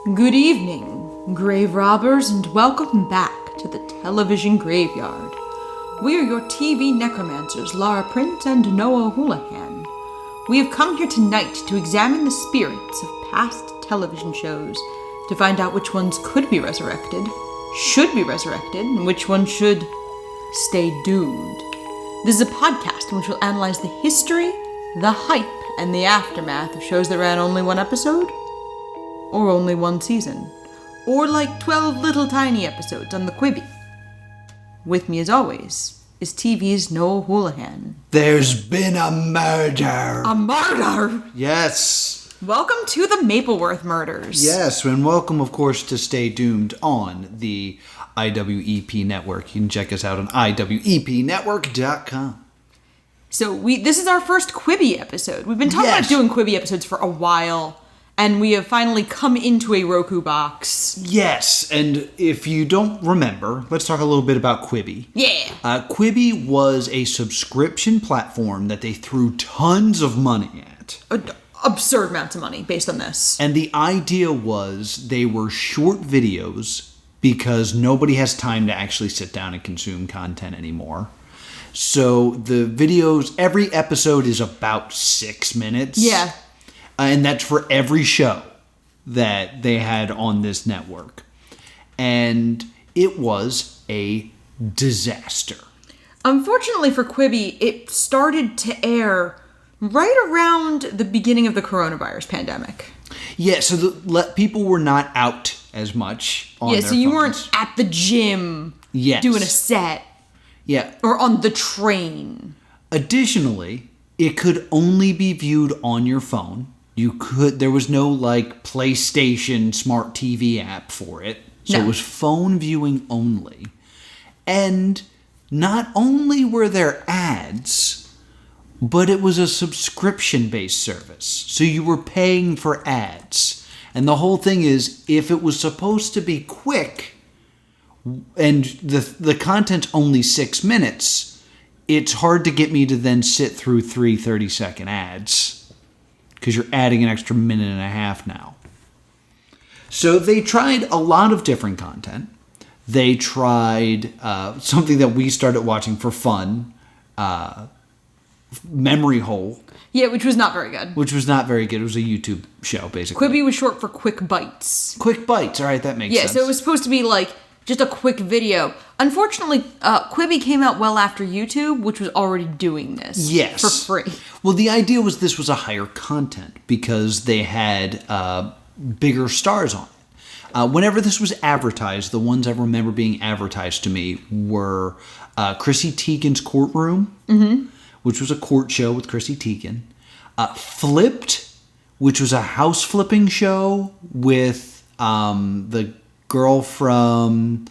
Good evening, grave robbers, and welcome back to the television graveyard. We are your TV necromancers, Lara Prince and Noah Houlihan. We have come here tonight to examine the spirits of past television shows, to find out which ones could be resurrected, should be resurrected, and which ones should stay doomed. This is a podcast in which we'll analyze the history, the hype, and the aftermath of shows that ran only one episode, or only one season, or like 12 little tiny episodes on the Quibi. With me as always is TV's Noah Houlihan. There's been a murder. A murder? Yes. Welcome to the Mapleworth Murders. Yes, and welcome, of course, to Stay Doomed on the IWEP Network. You can check us out on iwepnetwork.com. So this is our first Quibi episode. We've been talking about doing Quibi episodes for a while, and we have finally come into a Roku box. Yes, and if you don't remember, let's talk a little bit about Quibi. Yeah. Quibi was a subscription platform that they threw tons of money at. Absurd amounts of money based on this. And the idea was they were short videos because nobody has time to actually sit down and consume content anymore. So the videos, every episode is about 6 minutes. Yeah. And that's for every show that they had on this network. And it was a disaster. Unfortunately for Quibi, it started to air right around the beginning of the coronavirus pandemic. Yeah, so people were not out as much on their so you phones. weren't at the gym doing a set. Yeah. Or on the train. Additionally, it could only be viewed on your phone. There was no like PlayStation smart TV app for it. So It was phone viewing only. And not only were there ads, but it was a subscription-based service. So you were paying for ads. And the whole thing is, if it was supposed to be quick, and the content's only 6 minutes, it's hard to get me to then sit through 3 30-second ads. Because you're adding an extra minute and a half now. So they tried a lot of different content. They tried something that we started watching for fun, Memory Hole. Yeah, which was not very good. It was a YouTube show, basically. Quibi was short for Quick Bites. Quick Bites, all right, that makes sense. Yeah, so it was supposed to be like just a quick video. Unfortunately, Quibi came out well after YouTube, which was already doing this. Yes. For free. Well, the idea was this was a higher content because they had bigger stars on it. Whenever this was advertised, the ones I remember being advertised to me were Chrissy Teigen's Courtroom, which was a court show with Chrissy Teigen. Flipped, which was a house flipping show with the girl from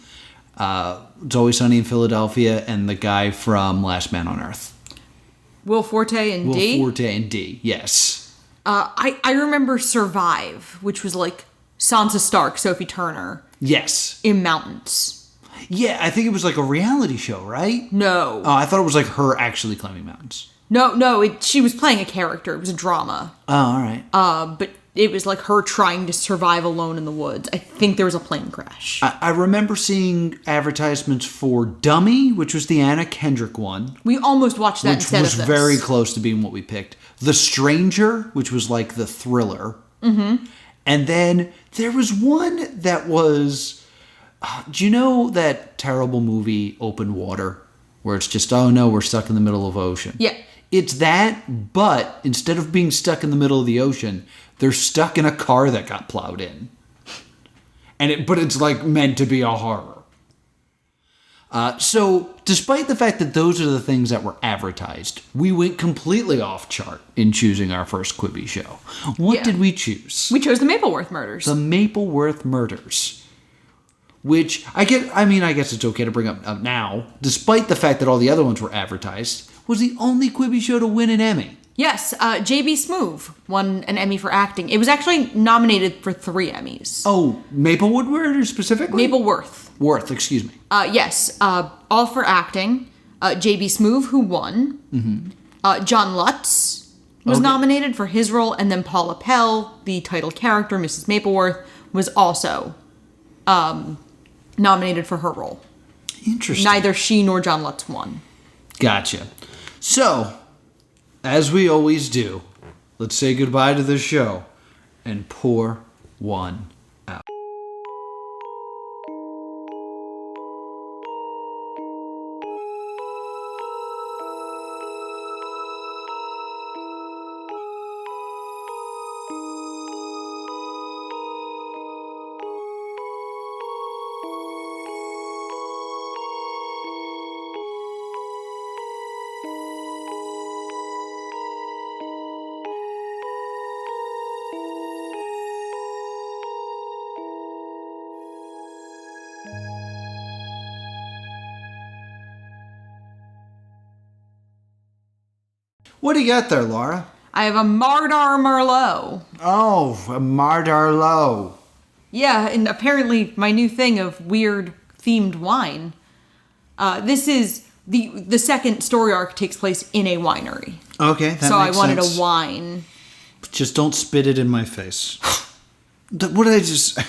It's Always Sunny in Philadelphia and the guy from Last Man on Earth. Will Forte and D? Will Forte and D, yes. I remember Survive, which was like Sansa Stark, Sophie Turner. Yes. In mountains. Yeah, I think it was like a reality show, right? No. Oh, I thought it was like her actually climbing mountains. No, she was playing a character. It was a drama. Oh, all right. But it was like her trying to survive alone in the woods. I think there was a plane crash. I remember seeing advertisements for Dummy, which was the Anna Kendrick one. We almost watched that instead of this. Which was very close to being what we picked. The Stranger, which was like the thriller. Mm-hmm. And then there was one that was... do you know that terrible movie, Open Water? Where it's just, oh no, we're stuck in the middle of ocean. Yeah. It's that, but instead of being stuck in the middle of the ocean, they're stuck in a car that got plowed in. But it's like meant to be a horror. So despite the fact that those are the things that were advertised, we went completely off chart in choosing our first Quibi show. What did we choose? We chose the Mapleworth Murders. The Mapleworth Murders. Which, I guess it's okay to bring up now, despite the fact that all the other ones were advertised, was the only Quibi show to win an Emmy. Yes, J.B. Smoove won an Emmy for acting. It was actually nominated for 3 Emmys. Oh, Maplewood Murders specifically? Mapleworth. Excuse me. Yes, all for acting. J.B. Smoove, who won. Mm-hmm. John Lutz, was nominated for his role, and then Paula Pell, the title character, Mrs. Mapleworth, was also nominated for her role. Interesting. Neither she nor John Lutz won. Gotcha. So, as we always do, let's say goodbye to the show and pour one out. What do you got there, Laura? I have a Mardar Merlot. Oh, a Mardarlo. Yeah, and apparently my new thing of weird themed wine. This is the second story arc takes place in a winery. Okay, that so makes I wanted sense. a wine. Just don't spit it in my face. What did I just...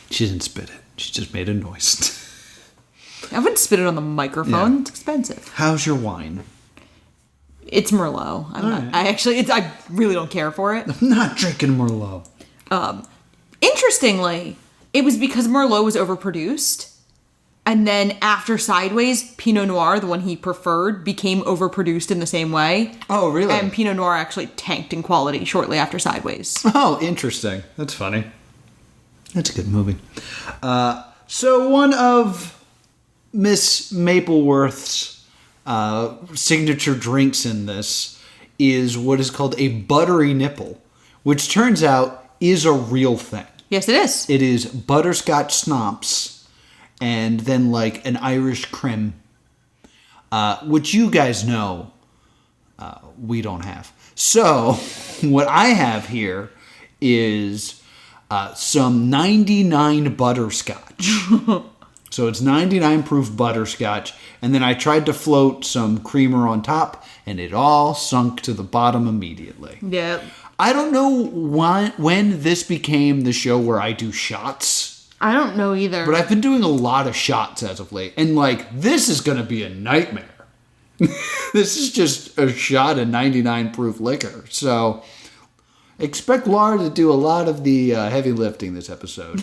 She didn't spit it. She just made a noise. I wouldn't spit it on the microphone. Yeah. It's expensive. How's your wine? It's Merlot. I really don't care for it. I'm not drinking Merlot. Interestingly, it was because Merlot was overproduced. And then after Sideways, Pinot Noir, the one he preferred, became overproduced in the same way. Oh, really? And Pinot Noir actually tanked in quality shortly after Sideways. Oh, interesting. That's funny. That's a good movie. So one of Miss Mapleworth's signature drinks in this is what is called a buttery nipple, which turns out is a real thing. Yes, it is. It is butterscotch schnapps and then like an Irish creme, which you guys know we don't have. So what I have here is some 99 butterscotch. So it's 99 proof butterscotch. And then I tried to float some creamer on top, and it all sunk to the bottom immediately. Yeah. I don't know when this became the show where I do shots. I don't know either. But I've been doing a lot of shots as of late. And, this is going to be a nightmare. This is just a shot of 99 proof liquor. So expect Laura to do a lot of the heavy lifting this episode.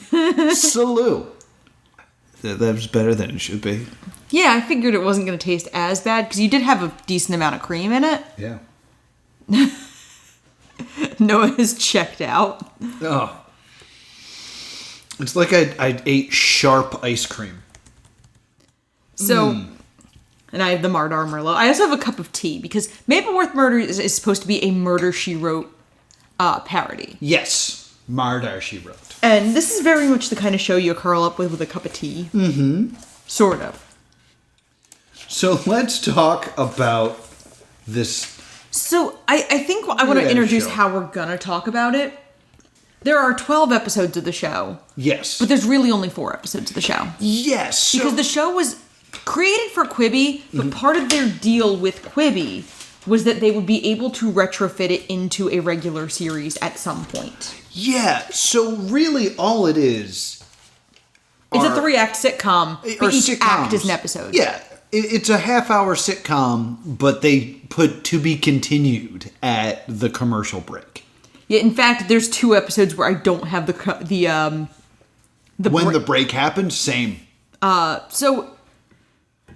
Salute. That was better than it should be. Yeah, I figured it wasn't going to taste as bad because you did have a decent amount of cream in it. Yeah. Noah has checked out. Oh. It's like I ate sharp ice cream. So, and I have the Mardar Merlot. I also have a cup of tea because Mapleworth Murders is supposed to be a Murder, She Wrote parody. Yes. Mardar, She Wrote. And this is very much the kind of show you curl up with a cup of tea. Mm-hmm. Sort of. So let's talk about this. So I think I want to introduce how we're going to talk about it. There are 12 episodes of the show. Yes. But there's really only 4 episodes of the show. Yes. Because the show was created for Quibi, but part of their deal with Quibi was that they would be able to retrofit it into a regular series at some point. Yeah, so really all it is... It's a 3-act sitcom, where each sitcoms. act is an episode. Yeah, it's a half-hour sitcom, but they put to be continued at the commercial break. Yeah, in fact, there's 2 episodes where I don't have the the break happened, same. So,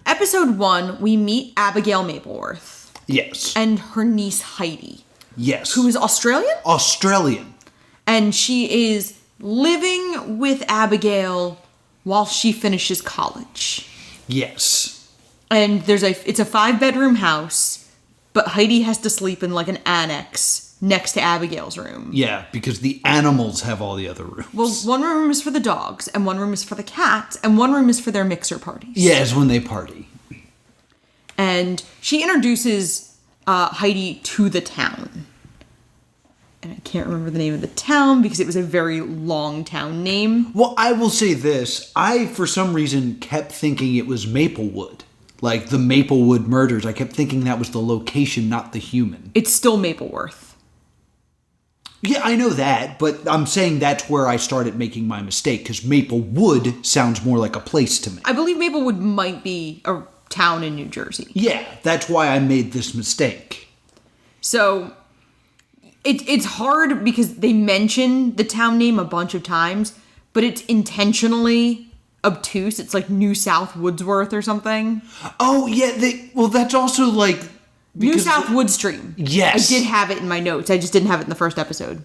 episode 1, we meet Abigail Mapleworth. Yes. And her niece Heidi. Yes. Who is Australian? Australian. And she is living with Abigail while she finishes college. Yes. And it's a 5-bedroom house, but Heidi has to sleep in an annex next to Abigail's room. Yeah, because the animals have all the other rooms. Well, one room is for the dogs, and one room is for the cats, and one room is for their mixer parties. Yeah, it's when they party. And she introduces Heidi to the town. And I can't remember the name of the town because it was a very long town name. Well, I will say this. I, for some reason, kept thinking it was Maplewood. like the Maplewood Murders. I kept thinking that was the location, not the human. It's still Mapleworth. Yeah, I know that, but I'm saying that's where I started making my mistake, because Maplewood sounds more like a place to me. I believe Maplewood might be a town in New Jersey. Yeah, that's why I made this mistake. So, it's hard because they mention the town name a bunch of times, but it's intentionally obtuse. It's like New South Woodsworth or something. Oh, yeah, that's also like... New South Woodstream. Yes. I did have it in my notes. I just didn't have it in the first episode.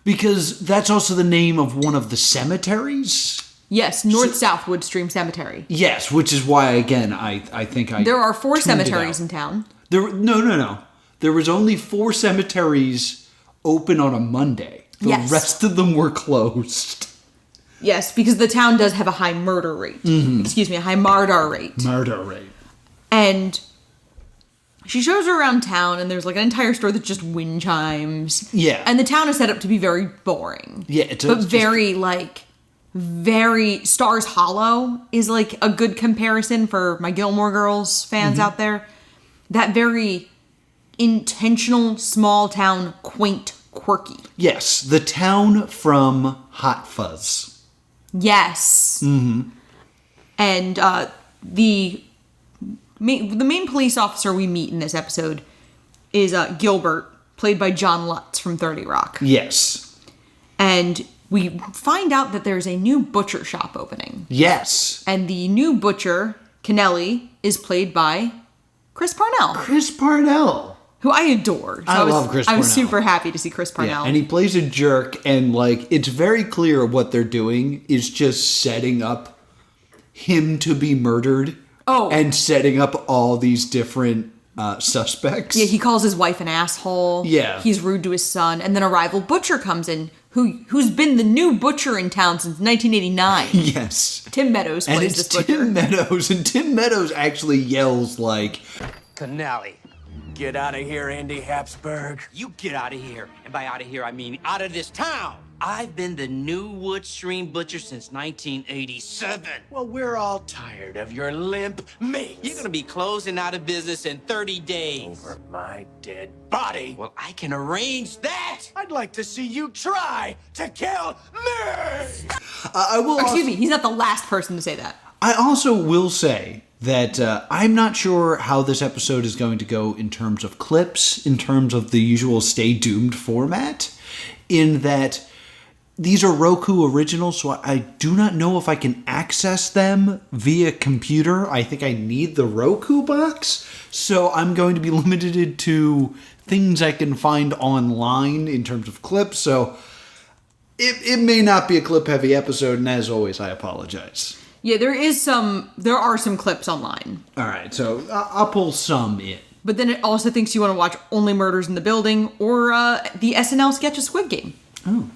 Because that's also the name of one of the cemeteries? Yes, North-South Woodstream Cemetery. Yes, which is why, again, I think I There are 4 cemeteries in town. No. There was only 4 cemeteries open on a Monday. The rest of them were closed. Yes, because the town does have a high murder rate. Mm-hmm. Excuse me, a high murder rate. Murder rate. And... she shows her around town, and there's like an entire store that's just wind chimes. Yeah. And the town is set up to be very boring. Yeah, very Stars Hollow is like a good comparison for my Gilmore Girls fans out there. That very intentional, small town, quaint, quirky. Yes, the town from Hot Fuzz. Yes. Mm-hmm. And the main police officer we meet in this episode is Gilbert, played by John Lutz from 30 Rock. Yes. And we find out that there's a new butcher shop opening. Yes. And the new butcher, Kennelly, is played by Chris Parnell. Chris Parnell. Who I adore. So I love Chris Parnell. I was super happy to see Chris Parnell. Yeah, and he plays a jerk, and like it's very clear what they're doing is just setting up him to be murdered. Oh. And setting up all these different suspects. Yeah, he calls his wife an asshole. Yeah. He's rude to his son. And then a rival butcher comes in who's been the new butcher in town since 1989. Yes. Tim Meadows plays this butcher. Tim Meadows, and Tim Meadows actually yells like... Kennelly, get out of here, Andy Habsburg. You get out of here. And by out of here, I mean out of this town. I've been the new Woodstream butcher since 1987. Well, we're all tired of your limp mates. You're gonna be closing out of business in 30 days. Over my dead body. Well, I can arrange that. I'd like to see you try to kill me. I will. Excuse me, he's not the last person to say that. I also will say that I'm not sure how this episode is going to go in terms of clips, in terms of the usual Stay Doomed format, in that these are Roku originals, so I do not know if I can access them via computer. I think I need the Roku box, so I'm going to be limited to things I can find online in terms of clips, so it may not be a clip-heavy episode, and as always, I apologize. Yeah, there are some clips online. All right, so I'll pull some in. But then it also thinks you want to watch Only Murders in the Building or the SNL sketch of Squid Game. Oh.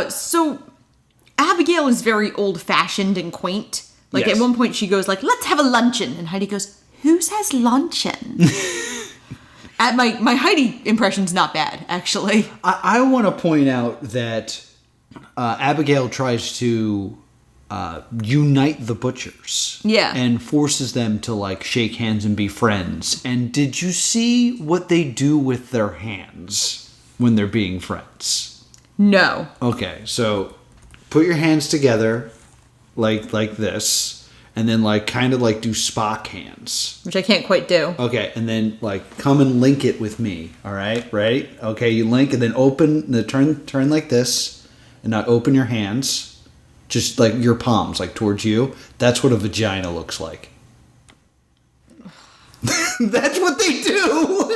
So Abigail is very old-fashioned and quaint. Like, Yes. at one point she goes like, let's have a luncheon. And Heidi goes, who says luncheon? My Heidi impression's not bad, actually. I want to point out that Abigail tries to unite the butchers. Yeah. And forces them to, like, shake hands and be friends. And did you see what they do with their hands when they're being friends? No. Okay, so put your hands together like this, and then like kind of like do Spock hands. Which I can't quite do. Okay, and then like come and link it with me. All right, ready? Okay, you link and then open the turn like this, and now open your hands, just like your palms like towards you. That's what a vagina looks like. That's what they do.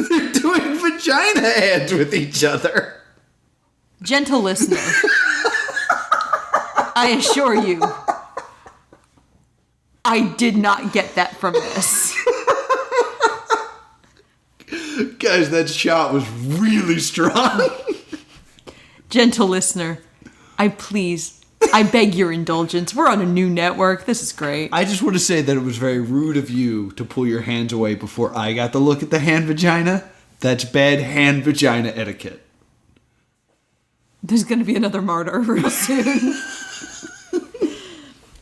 They're doing vagina hands with each other. Gentle listener, I assure you, I did not get that from this. Guys, that shot was really strong. Gentle listener, I beg your indulgence. We're on a new network. This is great. I just want to say that it was very rude of you to pull your hands away before I got to look at the hand vagina. That's bad hand vagina etiquette. There's going to be another martyr real soon.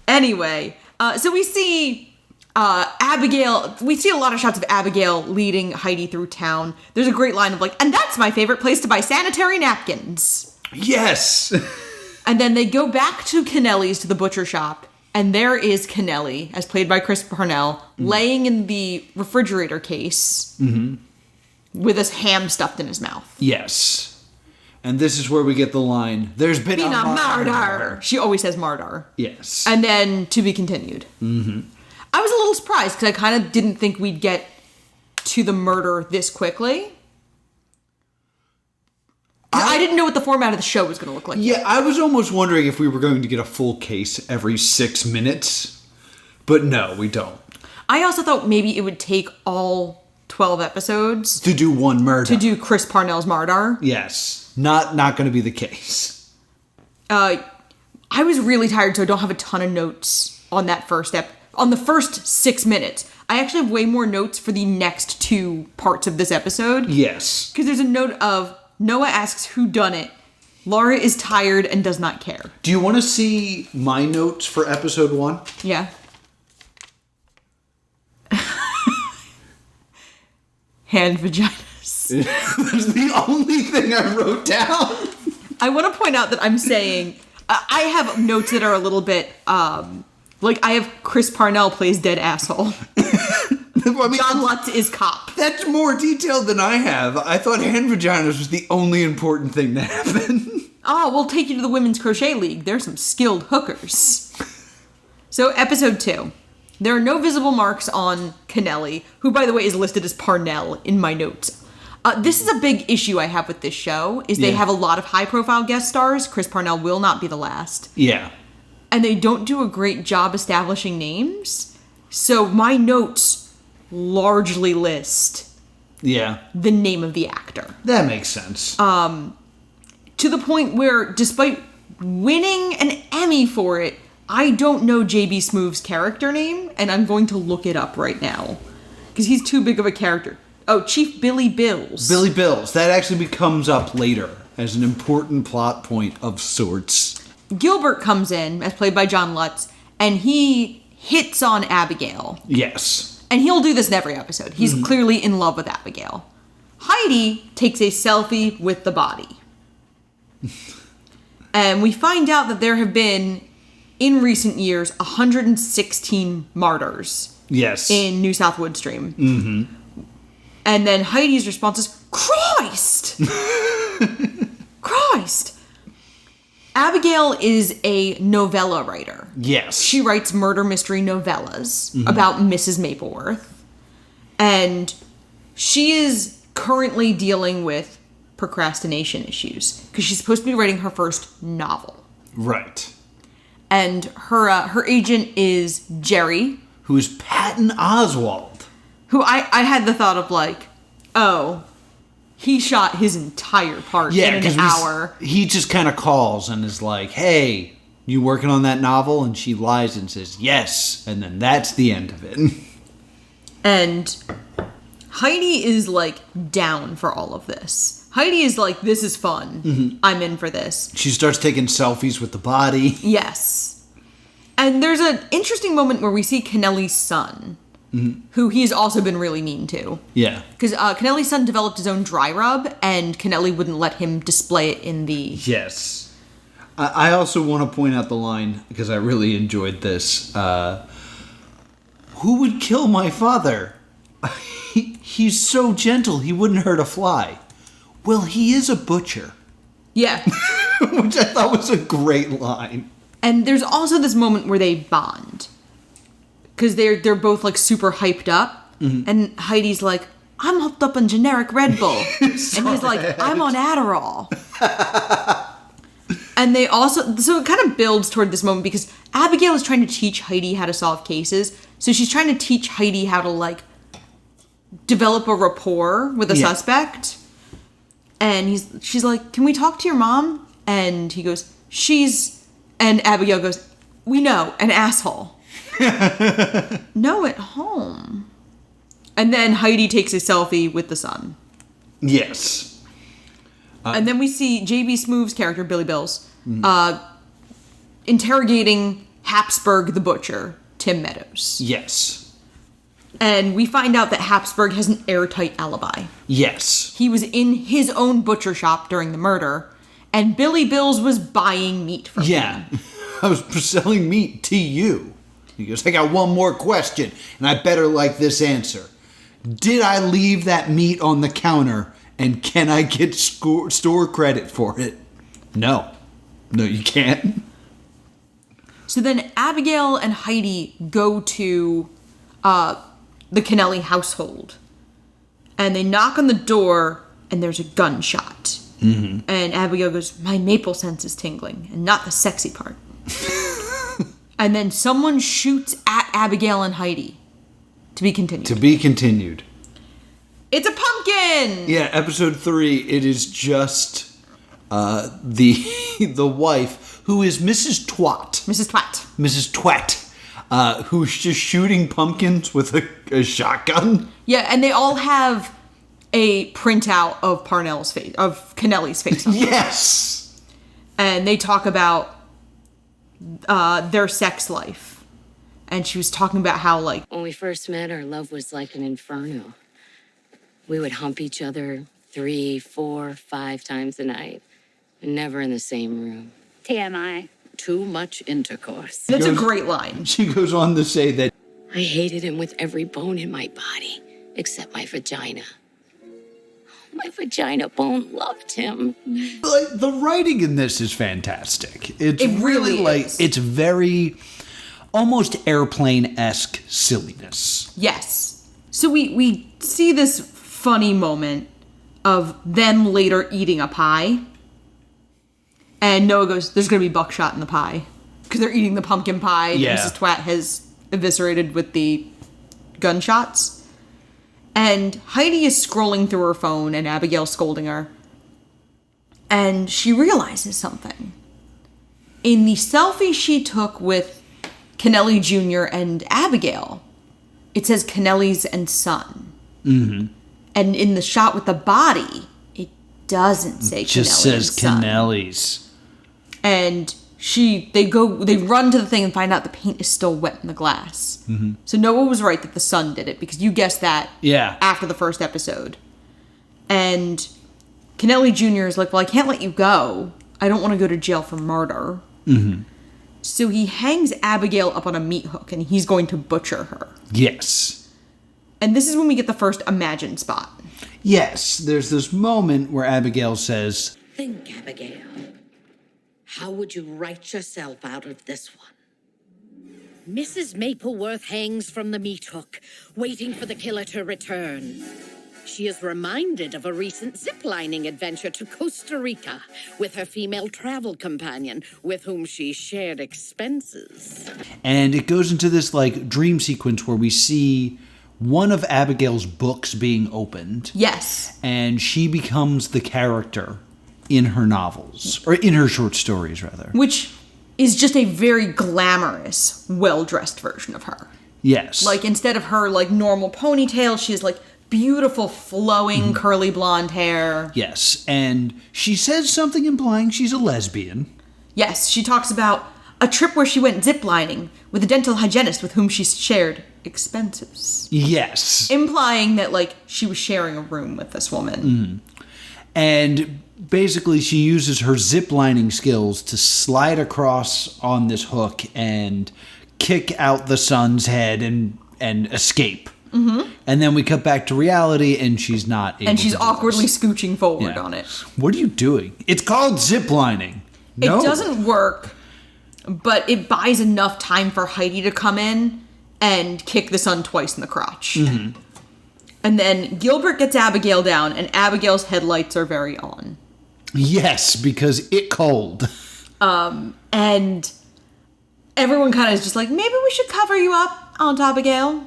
Anyway, So we see Abigail. We see a lot of shots of Abigail leading Heidi through town. There's a great line of like, and that's my favorite place to buy sanitary napkins. Yes. And then they go back to Kennelly's, to the butcher shop, and there is Kennelly, as played by Chris Parnell, laying in the refrigerator case with his ham stuffed in his mouth. Yes. And this is where we get the line, there's been a murder. She always says murder. Yes. And then, to be continued. Mm-hmm. I was a little surprised, because I kind of didn't think we'd get to the murder this quickly. I didn't know what the format of the show was going to look like. Yeah, I was almost wondering if we were going to get a full case every 6 minutes. But no, we don't. I also thought maybe it would take all 12 episodes to do one murder. To do Chris Parnell's murder. Yes. Not going to be the case. I was really tired, so I don't have a ton of notes on that first on the first 6 minutes. I actually have way more notes for the next 2 parts of this episode. Yes. Because there's a note of Noah asks who done it. Laura is tired and does not care. Do you want to see my notes for episode 1? Yeah. Hand vaginas. That's the only thing I wrote down. I want to point out that I'm saying I have notes that are a little bit like I have Chris Parnell plays dead asshole. John Lutz is cop. That's more detailed than I have. I thought hand vaginas was the only important thing to happen. Oh, we'll take you to the Women's Crochet League. There's some skilled hookers. So, episode 2. There are no visible marks on Kennelly, who, by the way, is listed as Parnell in my notes. This is a big issue I have with this show, is they have a lot of high-profile guest stars. Chris Parnell will not be the last. Yeah. And they don't do a great job establishing names. So my notes largely list the name of the actor. That makes sense. To the point where, despite winning an Emmy for it, I don't know J.B. Smoove's character name, and I'm going to look it up right now. Because he's too big of a character. Oh, Chief Billy Bills. Billy Bills. That actually comes up later as an important plot point of sorts. Gilbert comes in, as played by John Lutz, and he hits on Abigail. Yes. And he'll do this in every episode. He's clearly in love with Abigail. Heidi takes a selfie with the body. And we find out that there have been, in recent years, 116 martyrs. Yes. In New South Woodstream. Mm-hmm. And then Heidi's response is, Christ! Christ! Abigail is a novella writer. Yes. She writes murder mystery novellas about Mrs. Mapleworth. And she is currently dealing with procrastination issues because she's supposed to be writing her first novel. Right. And her agent is Jerry. Who is Patton Oswalt. Who I had the thought of like, oh, he shot his entire part in an hour. He just kind of calls and is like, hey, you working on that novel? And she lies and says, yes. And then that's the end of it. And Heidi is like down for all of this. Heidi is like, this is fun. Mm-hmm. I'm in for this. She starts taking selfies with the body. Yes. And there's an interesting moment where we see Kennelly's son, who he's also been really mean to. Yeah. Because Kennelly's son developed his own dry rub, and Kennelly wouldn't let him display it in the... Yes. I also want to point out the line, because I really enjoyed this. Who would kill my father? He's so gentle, he wouldn't hurt a fly. Well, he is a butcher. Yeah. Which I thought was a great line. And there's also this moment where they bond. Because they're both, like, super hyped up. Mm-hmm. And Heidi's like, I'm hooked up on generic Red Bull. And he's like, I'm on Adderall. And they also... So it kind of builds toward this moment because Abigail is trying to teach Heidi how to solve cases. So she's trying to teach Heidi how to, like, develop a rapport with a suspect. And she's like, can we talk to your mom? And he goes, and Abigail goes, we know, an asshole. No, at home. And then Heidi takes a selfie with the son. Yes. And then we see J.B. Smoove's character, Billy Bills, interrogating Habsburg the butcher, Tim Meadows. Yes. And we find out that Habsburg has an airtight alibi. Yes. He was in his own butcher shop during the murder, and Billy Bills was buying meat from him. I was selling meat to you. He goes, I got one more question, and I better like this answer. Did I leave that meat on the counter, and can I get store credit for it? No. No, you can't. So then Abigail and Heidi go to the Kennelly household, and they knock on the door, and there's a gunshot. Mm-hmm. And Abigail goes, my maple sense is tingling, and not the sexy part. And then someone shoots at Abigail and Heidi. To be continued. To be continued. It's a pumpkin! Yeah, episode 3, it is just the wife, who is Mrs. Twat. Mrs. Twat, who's just shooting pumpkins with a shotgun. Yeah, and they all have a printout of Kennelly's face. Yes! And they talk about their sex life. And she was talking about how, like, when we first met, our love was like an inferno. We would hump each other 3, 4, 5 times a night. Never in the same room. TMI. Too much intercourse. That's a great line. She goes on to say that I hated him with every bone in my body, except my vagina. My vagina bone loved him. like, the writing in this is fantastic. It's It really is. It's very almost airplane-esque silliness. Yes. So we see this funny moment of them later eating a pie. And Noah goes, there's going to be buckshot in the pie. Because they're eating the pumpkin pie that Mrs. Twat has eviscerated with the gunshots. And Heidi is scrolling through her phone and Abigail's scolding her. And she realizes something. In the selfie she took with Kennelly Jr. and Abigail, it says Kennelly's and son. Mm-hmm. And in the shot with the body, it doesn't say Kennelly. It just says Kennelly's. And they run to the thing and find out the paint is still wet in the glass. Mm-hmm. So Noah was right that the son did it, because you guessed that after the first episode. And Kennelly Jr. is like, well, I can't let you go. I don't want to go to jail for murder. Mm-hmm. So he hangs Abigail up on a meat hook, and he's going to butcher her. Yes. And this is when we get the first Imagine spot. Yes, there's this moment where Abigail says, think, Abigail. How would you write yourself out of this one? Mrs. Mapleworth hangs from the meat hook, waiting for the killer to return. She is reminded of a recent ziplining adventure to Costa Rica with her female travel companion, with whom she shared expenses. And it goes into this, like, dream sequence where we see one of Abigail's books being opened. Yes. And she becomes the character in her novels, or in her short stories, rather. Which is just a very glamorous, well-dressed version of her. Yes. Like, instead of her, like, normal ponytail, she has, like, beautiful, flowing, curly blonde hair. Yes, and she says something implying she's a lesbian. Yes, she talks about a trip where she went ziplining with a dental hygienist with whom she shared expenses. Yes. Implying that, like, she was sharing a room with this woman. Mm. And basically she uses her ziplining skills to slide across on this hook and kick out the son's head and escape. Mm-hmm. And then we cut back to reality, and she's not able. And she's to do awkwardly this. scooching forward on it. What are you doing? It's called ziplining. No. It doesn't work, but it buys enough time for Heidi to come in and kick the son twice in the crotch. Mm-hmm. And then Gilbert gets Abigail down, and Abigail's headlights are very on. Yes, because it cold. And everyone kind of is just like, maybe we should cover you up, Aunt Abigail.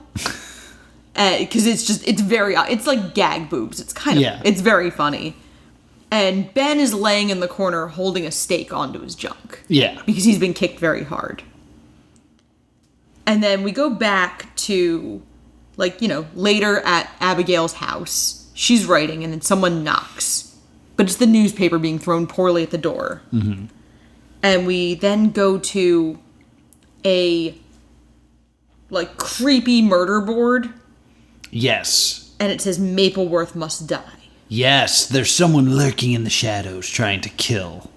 Because it's like gag boobs. It's it's very funny. And Ben is laying in the corner holding a stake onto his junk. Yeah. Because he's been kicked very hard. And then we go back to, later at Abigail's house. She's writing, and then someone knocks. But it's the newspaper being thrown poorly at the door. Mm-hmm. And we then go to a like, creepy murder board. Yes. And it says Mapleworth must die. Yes, there's someone lurking in the shadows trying to kill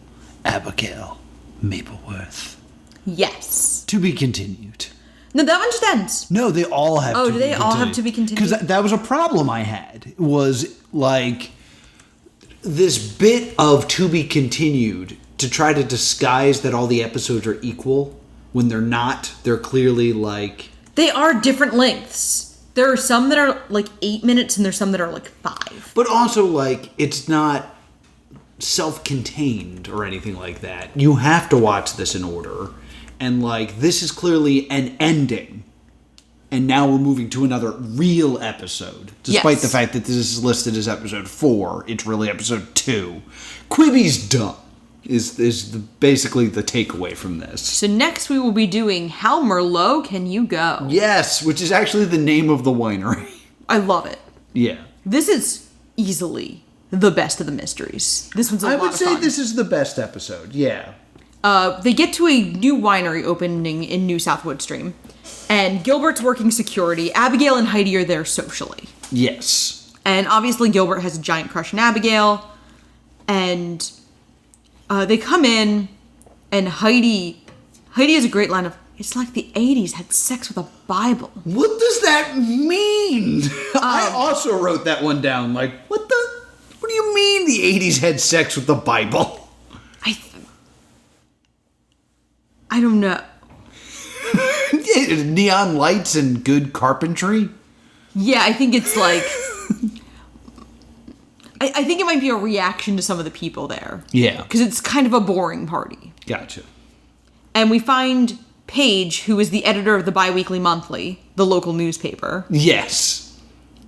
Abigail Mapleworth. Yes. To be continued. No, that one just ends. No, they all have to be continued. Oh, do they all have to be continued? Because that was a problem I had. Was, like, this bit of to be continued to try to disguise that all the episodes are equal when they're not. They're clearly, like... They are different lengths. There are some that are, like, 8 minutes, and there's some that are, like, 5. But also, like, it's not self-contained or anything like that. You have to watch this in order. And, like, this is clearly an ending. And now we're moving to another real episode. Despite the fact that this is listed as episode 4, it's really episode 2. Quibi's dumb, is basically the takeaway from this. So next we will be doing How Merlot Can You Go? Yes, which is actually the name of the winery. I love it. Yeah. This is easily the best of the mysteries. This one's a lot of fun. I would say this is the best episode, yeah. They get to a new winery opening in New South Woodstream, and Gilbert's working security. Abigail and Heidi are there socially. Yes. And obviously Gilbert has a giant crush on Abigail, and they come in, and Heidi has a great line of, "It's like the 80s had sex with a Bible." What does that mean? I also wrote that one down, like, what do you mean the 80s had sex with the Bible? I don't know. Neon lights and good carpentry? Yeah, I think it's like... I think it might be a reaction to some of the people there. Yeah. Because it's kind of a boring party. Gotcha. And we find Paige, who is the editor of the Biweekly Monthly, the local newspaper. Yes.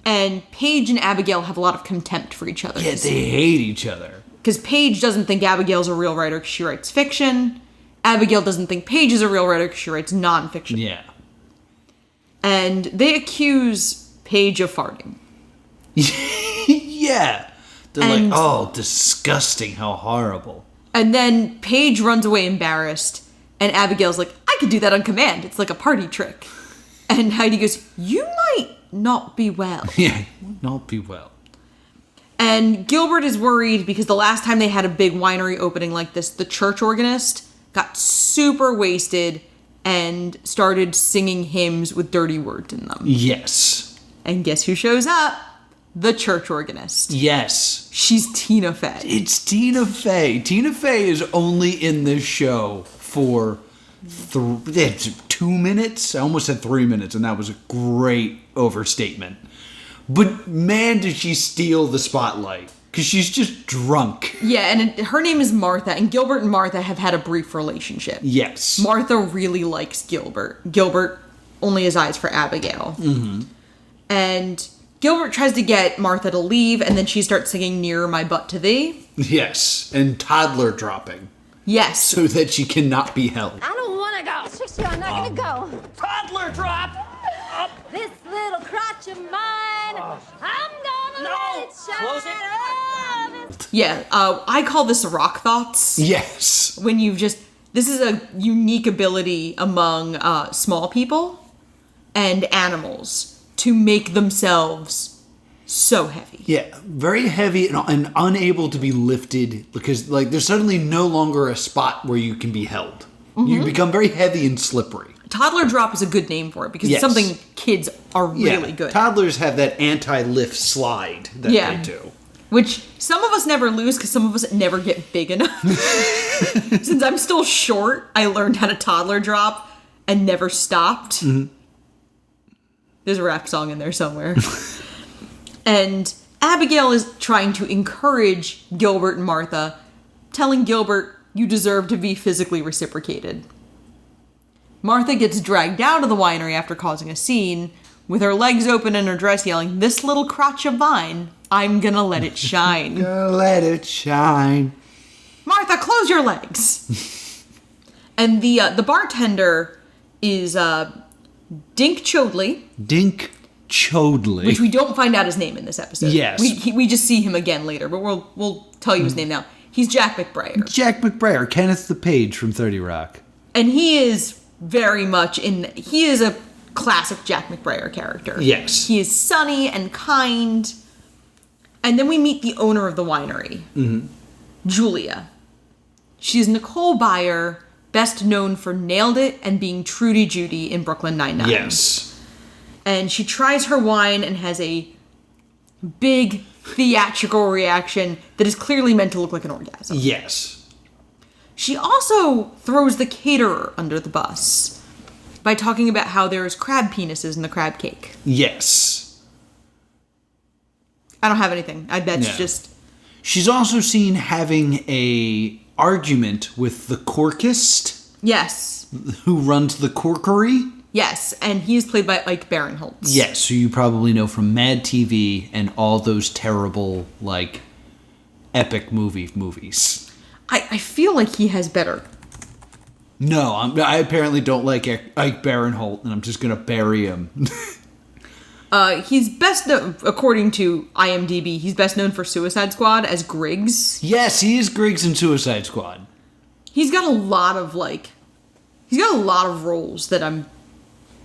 And Paige and Abigail have a lot of contempt for each other. Yeah, they hate each other. Because Paige doesn't think Abigail's a real writer because she writes fiction. Abigail doesn't think Paige is a real writer because she writes nonfiction. Yeah. And they accuse Paige of farting. Yeah. They're like, oh, disgusting, how horrible. And then Paige runs away embarrassed, and Abigail's like, I could do that on command. It's like a party trick. And Heidi goes, you might not be well. Yeah, not be well. And Gilbert is worried because the last time they had a big winery opening like this, the church organist got super wasted and started singing hymns with dirty words in them. Yes. And guess who shows up? The church organist. Yes. She's Tina Fey. It's Tina Fey. Tina Fey is only in this show for 2 minutes. I almost said 3 minutes, and that was a great overstatement. But man, did she steal the spotlight. Because she's just drunk. Yeah, and her name is Martha, and Gilbert and Martha have had a brief relationship. Yes. Martha really likes Gilbert. Gilbert only has eyes for Abigail. Mm-hmm. And Gilbert tries to get Martha to leave, and then she starts singing Nearer My Butt to Thee. Yes, and toddler dropping. Yes. So that she cannot be held. I don't want to go. Trixie, I'm not going to go. Toddler drop! This little crotch of mine, I'm going to let it shine. Close it. Yeah, I call this rock thoughts. Yes. When you've just... This is a unique ability among small people and animals to make themselves so heavy. Yeah, very heavy and unable to be lifted because, like, there's suddenly no longer a spot where you can be held. Mm-hmm. You become very heavy and slippery. Toddler drop is a good name for it because it's something kids are really good at. Toddlers have that anti-lift slide that they do. Which some of us never lose because some of us never get big enough. Since I'm still short, I learned how to toddler drop and never stopped. Mm-hmm. There's a rap song in there somewhere. And Abigail is trying to encourage Gilbert and Martha, telling Gilbert, you deserve to be physically reciprocated. Martha gets dragged out of the winery after causing a scene, with her legs open and her dress yelling, this little crotch of mine, I'm gonna let it shine. Gonna let it shine. Martha, close your legs. And the bartender is Dink Chodley. Dink Chodley. Which we don't find out his name in this episode. Yes. We just see him again later, but we'll tell you his name now. He's Jack McBrayer. Jack McBrayer, Kenneth the Page from 30 Rock. And he is very much he is a classic Jack McBrayer character. Yes. He is sunny and kind. And then we meet the owner of the winery, Julia. She's Nicole Byer, best known for Nailed It and being Trudy Judy in Brooklyn Nine-Nine. Yes. And she tries her wine and has a big theatrical reaction that is clearly meant to look like an orgasm. Yes. She also throws the caterer under the bus by talking about how there's crab penises in the crab cake. Yes. I don't have anything. That's just... She's also seen having a argument with the corkist. Yes. Who runs the corkery. Yes, and he is played by Ike Barinholtz. Yes, who you probably know from Mad TV and all those terrible, like, epic movies. I feel like he has better. No, I apparently don't like Ike Barinholtz, and I'm just going to bury him. He's best known, according to IMDb, he's best known for Suicide Squad as Griggs. Yes, he is Griggs in Suicide Squad. He's got a lot of roles that I'm...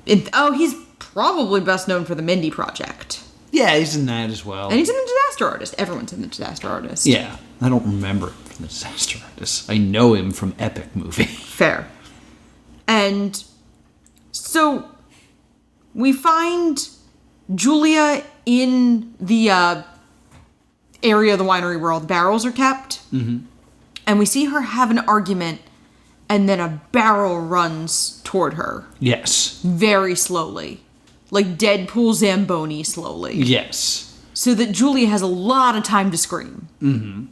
he's probably best known for the Mindy Project. Yeah, he's in that as well. And he's in The Disaster Artist. Everyone's in The Disaster Artist. Yeah, I don't remember him from The Disaster Artist. I know him from Epic Movie. Fair. And so we find Julia in the area of the winery where all the barrels are kept. Mm-hmm. And we see her have an argument, and then a barrel runs toward her. Yes. Very slowly. Like Deadpool Zamboni slowly. Yes. So that Julia has a lot of time to scream. Mm-hmm.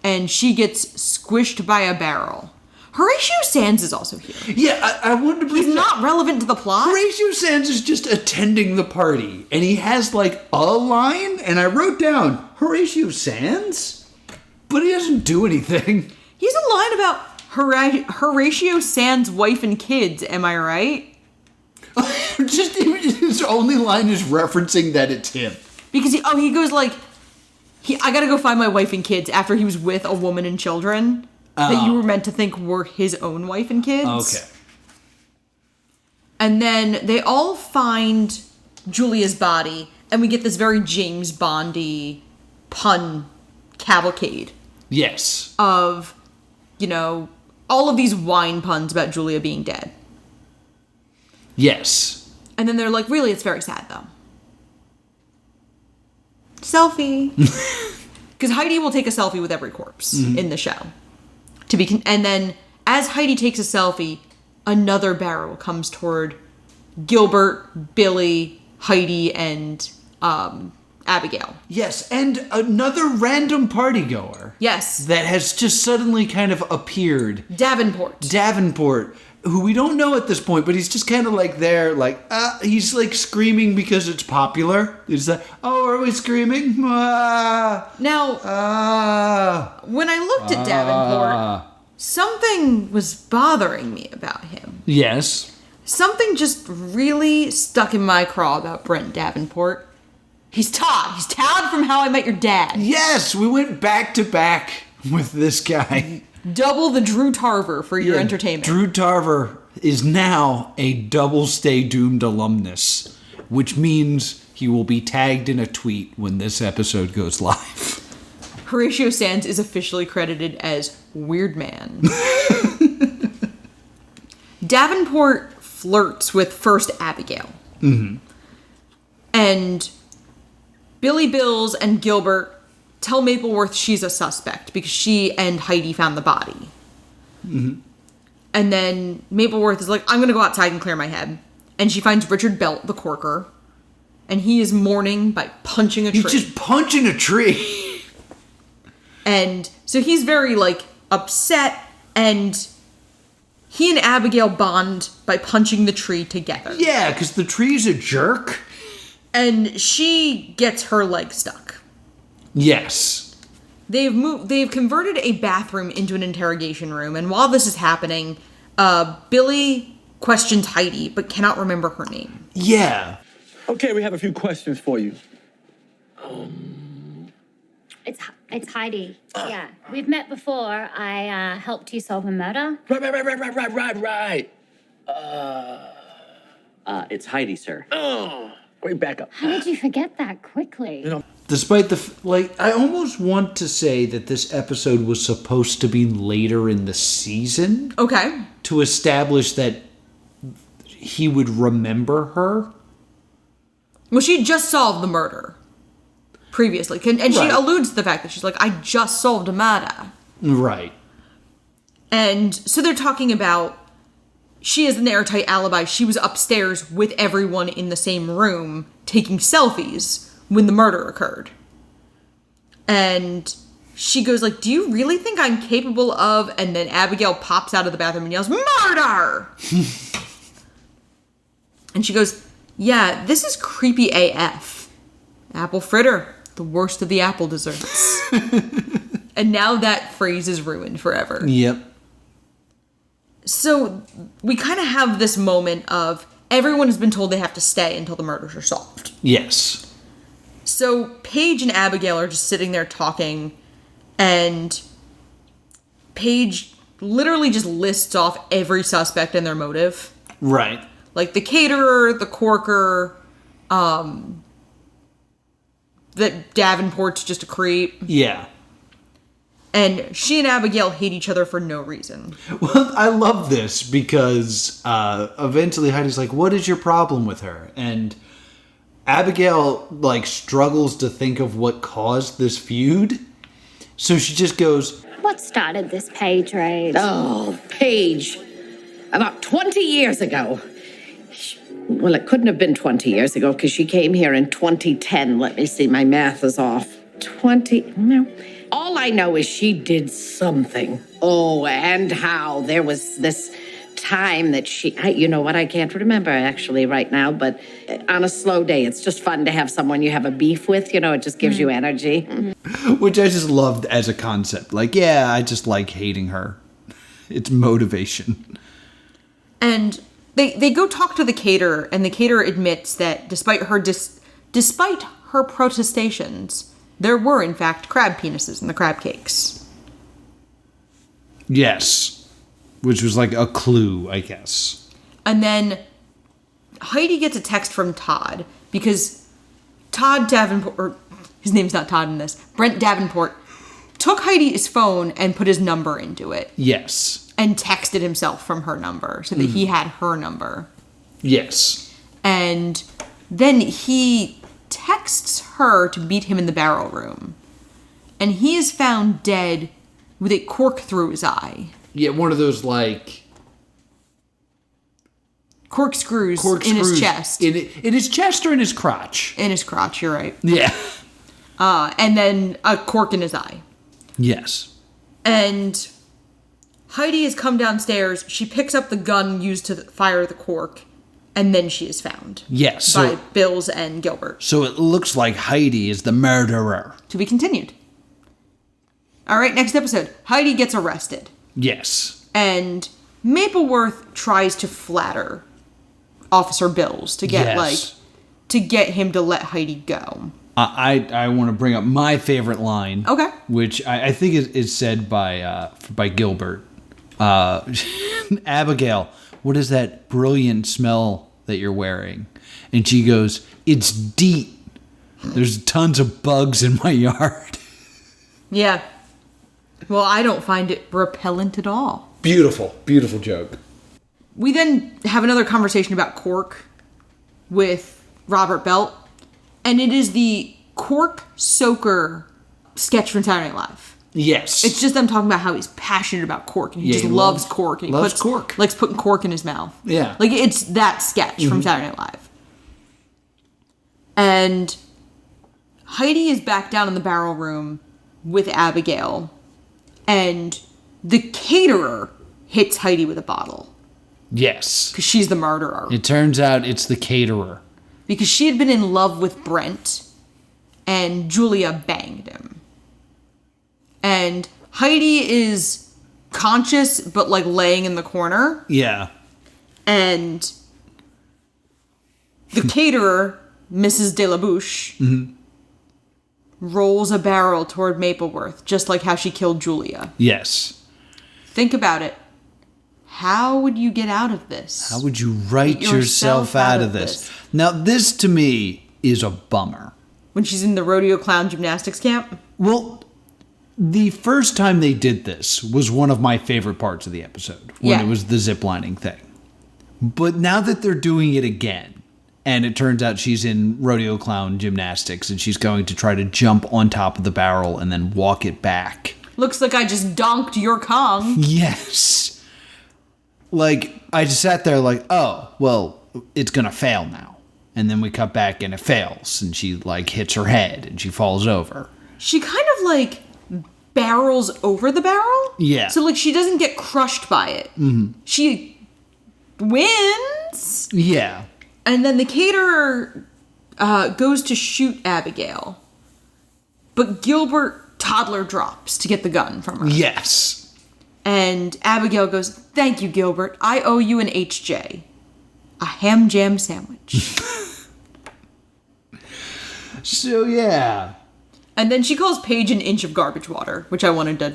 And she gets squished by a barrel. Horatio Sands is also here. Yeah, I wanted to... He's not relevant to the plot. Horatio Sands is just attending the party, and he has, like, a line, and I wrote down, Horatio Sands? But he doesn't do anything. He's a line about Horatio Sands' wife and kids, am I right? Just his only line is referencing that it's him. Because he goes like, I gotta go find my wife and kids after he was with a woman and children that you were meant to think were his own wife and kids. Okay. And then they all find Julia's body, and we get this very James Bondy pun cavalcade. Yes. Of, all of these wine puns about Julia being dead. Yes. And then they're like, really, it's very sad, though. Selfie. Because Heidi will take a selfie with every corpse in the show. And then, as Heidi takes a selfie, another barrel comes toward Gilbert, Billy, Heidi, and Abigail. Yes, and another random party goer. Yes. That has just suddenly kind of appeared. Davenport, who we don't know at this point, but he's just kind of like there, like, he's like screaming because it's popular. Is that, are we screaming? Now, when I looked at Davenport, something was bothering me about him. Yes. Something just really stuck in my craw about Brent Davenport. He's Todd. He's Todd from How I Met Your Dad. Yes, we went back to back with this guy. Double the Drew Tarver for your entertainment. Drew Tarver is now a Double Stay Doomed alumnus, which means he will be tagged in a tweet when this episode goes live. Horatio Sands is officially credited as Weird Man. Davenport flirts with first Abigail. Mm-hmm. And Billy Bills and Gilbert tell Mapleworth she's a suspect because she and Heidi found the body. Mm-hmm. And then Mapleworth is like, I'm going to go outside and clear my head. And she finds Richard Belt, the corker. And he is mourning by punching a tree. He's just punching a tree. And so he's very, upset. And he and Abigail bond by punching the tree together. Yeah, because the tree's a jerk. And she gets her leg stuck. Yes. They've converted a bathroom into an interrogation room, and while this is happening, Billy questions Heidi, but cannot remember her name. Yeah. Okay, we have a few questions for you. It's Heidi. Yeah, we've met before. I helped you solve a murder. Right. It's Heidi, sir. Oh, wait, back up. How did you forget that quickly? Despite I almost want to say that this episode was supposed to be later in the season. Okay. To establish that he would remember her. Well, she just solved the murder previously. And she alludes to the fact that she's like, I just solved a murder. Right. And so they're talking about she has an airtight alibi. She was upstairs with everyone in the same room taking selfies when the murder occurred. And she goes like, do you really think I'm capable of... And then Abigail pops out of the bathroom and yells, murder! And she goes, yeah, this is creepy AF. Apple fritter, the worst of the apple desserts. And now that phrase is ruined forever. Yep. So we kind of have this moment of everyone has been told they have to stay until the murders are solved. Yes. So Paige and Abigail are just sitting there talking, and Paige literally just lists off every suspect and their motive. Right. Like the caterer, the corker, that Davenport's just a creep. Yeah. And she and Abigail hate each other for no reason. Well, I love this because eventually Heidi's like, what is your problem with her? And Abigail, struggles to think of what caused this feud. So she just goes, What started this Paige raid? Oh, Paige. About 20 years ago. Well, it couldn't have been 20 years ago because she came here in 2010. Let me see, my math is off. No. All I know is she did something. Oh, and how. There was this time that you know what, I can't remember actually right now, but on a slow day, it's just fun to have someone you have a beef with, it just gives you energy. Which I just loved as a concept. I just like hating her. It's motivation. And they go talk to the caterer, and the caterer admits that despite her protestations, there were, in fact, crab penises in the crab cakes. Yes. Which was a clue, I guess. And then Heidi gets a text from Todd, because Todd Davenport, or his name's not Todd in this, Brent Davenport, took Heidi's phone and put his number into it. Yes. And texted himself from her number, so that he had her number. Yes. And then he texts her to meet him in the barrel room. And he is found dead with a cork through his eye. Yeah, one of those corkscrews in his chest. In his chest or in his crotch? In his crotch, you're right. Yeah. And then a cork in his eye. Yes. And Heidi has come downstairs. She picks up the gun used to fire the cork. And then she is found. Yes. By Bills and Gilbert. So it looks like Heidi is the murderer. To be continued. All right, next episode. Heidi gets arrested. Yes. And Mapleworth tries to flatter Officer Bills to get to get him to let Heidi go. I want to bring up my favorite line. Okay. Which I think is said by Gilbert. Abigail, what is that brilliant smell that you're wearing? And she goes, it's DEET. There's tons of bugs in my yard. Yeah. Well, I don't find it repellent at all. Beautiful, beautiful joke. We then have another conversation about cork with Robert Belt. And it is the cork soaker sketch from Saturday Night Live. Yes. It's just them talking about how he's passionate about cork. And he just loves cork. And he loves cork. Likes putting cork in his mouth. Yeah. It's that sketch from Saturday Night Live. And Heidi is back down in the barrel room with Abigail. And the caterer hits Heidi with a bottle. Yes. Because she's the murderer. It turns out it's the caterer. Because she had been in love with Brent. And Julia banged him. And Heidi is conscious, but laying in the corner. Yeah. And the caterer, Mrs. De La Bouche, rolls a barrel toward Mapleworth, just like how she killed Julia. Yes. Think about it. how would you get out of this? How would you write yourself out of this? Now, this to me is a bummer. When she's in the rodeo clown gymnastics camp? Well, the first time they did this was one of my favorite parts of the episode, when it was the ziplining thing. But now that they're doing it again, and it turns out she's in rodeo clown gymnastics, and she's going to try to jump on top of the barrel and then walk it back. Looks like I just donked your Kong. Yes. Like, I just sat there like, oh, well, it's going to fail now. And then we cut back and it fails, and she, like, hits her head, and she falls over. She kind of, like, barrels over the barrel. Yeah. So, like, she doesn't get crushed by it. Mm-hmm. She wins. Yeah. And then the caterer goes to shoot Abigail. But Gilbert toddler drops to get the gun from her. Yes. And Abigail goes, thank you, Gilbert. I owe you an HJ. A ham jam sandwich. So, yeah. And then she calls Paige an inch of garbage water, which I wanted to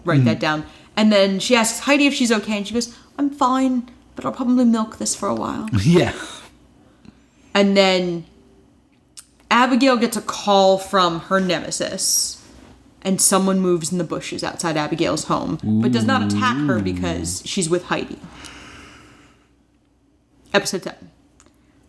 write that down. And then she asks Heidi if she's okay, and she goes, I'm fine, but I'll probably milk this for a while. Yeah. And then Abigail gets a call from her nemesis, and someone moves in the bushes outside Abigail's home, but does not attack her because she's with Heidi. Episode 7.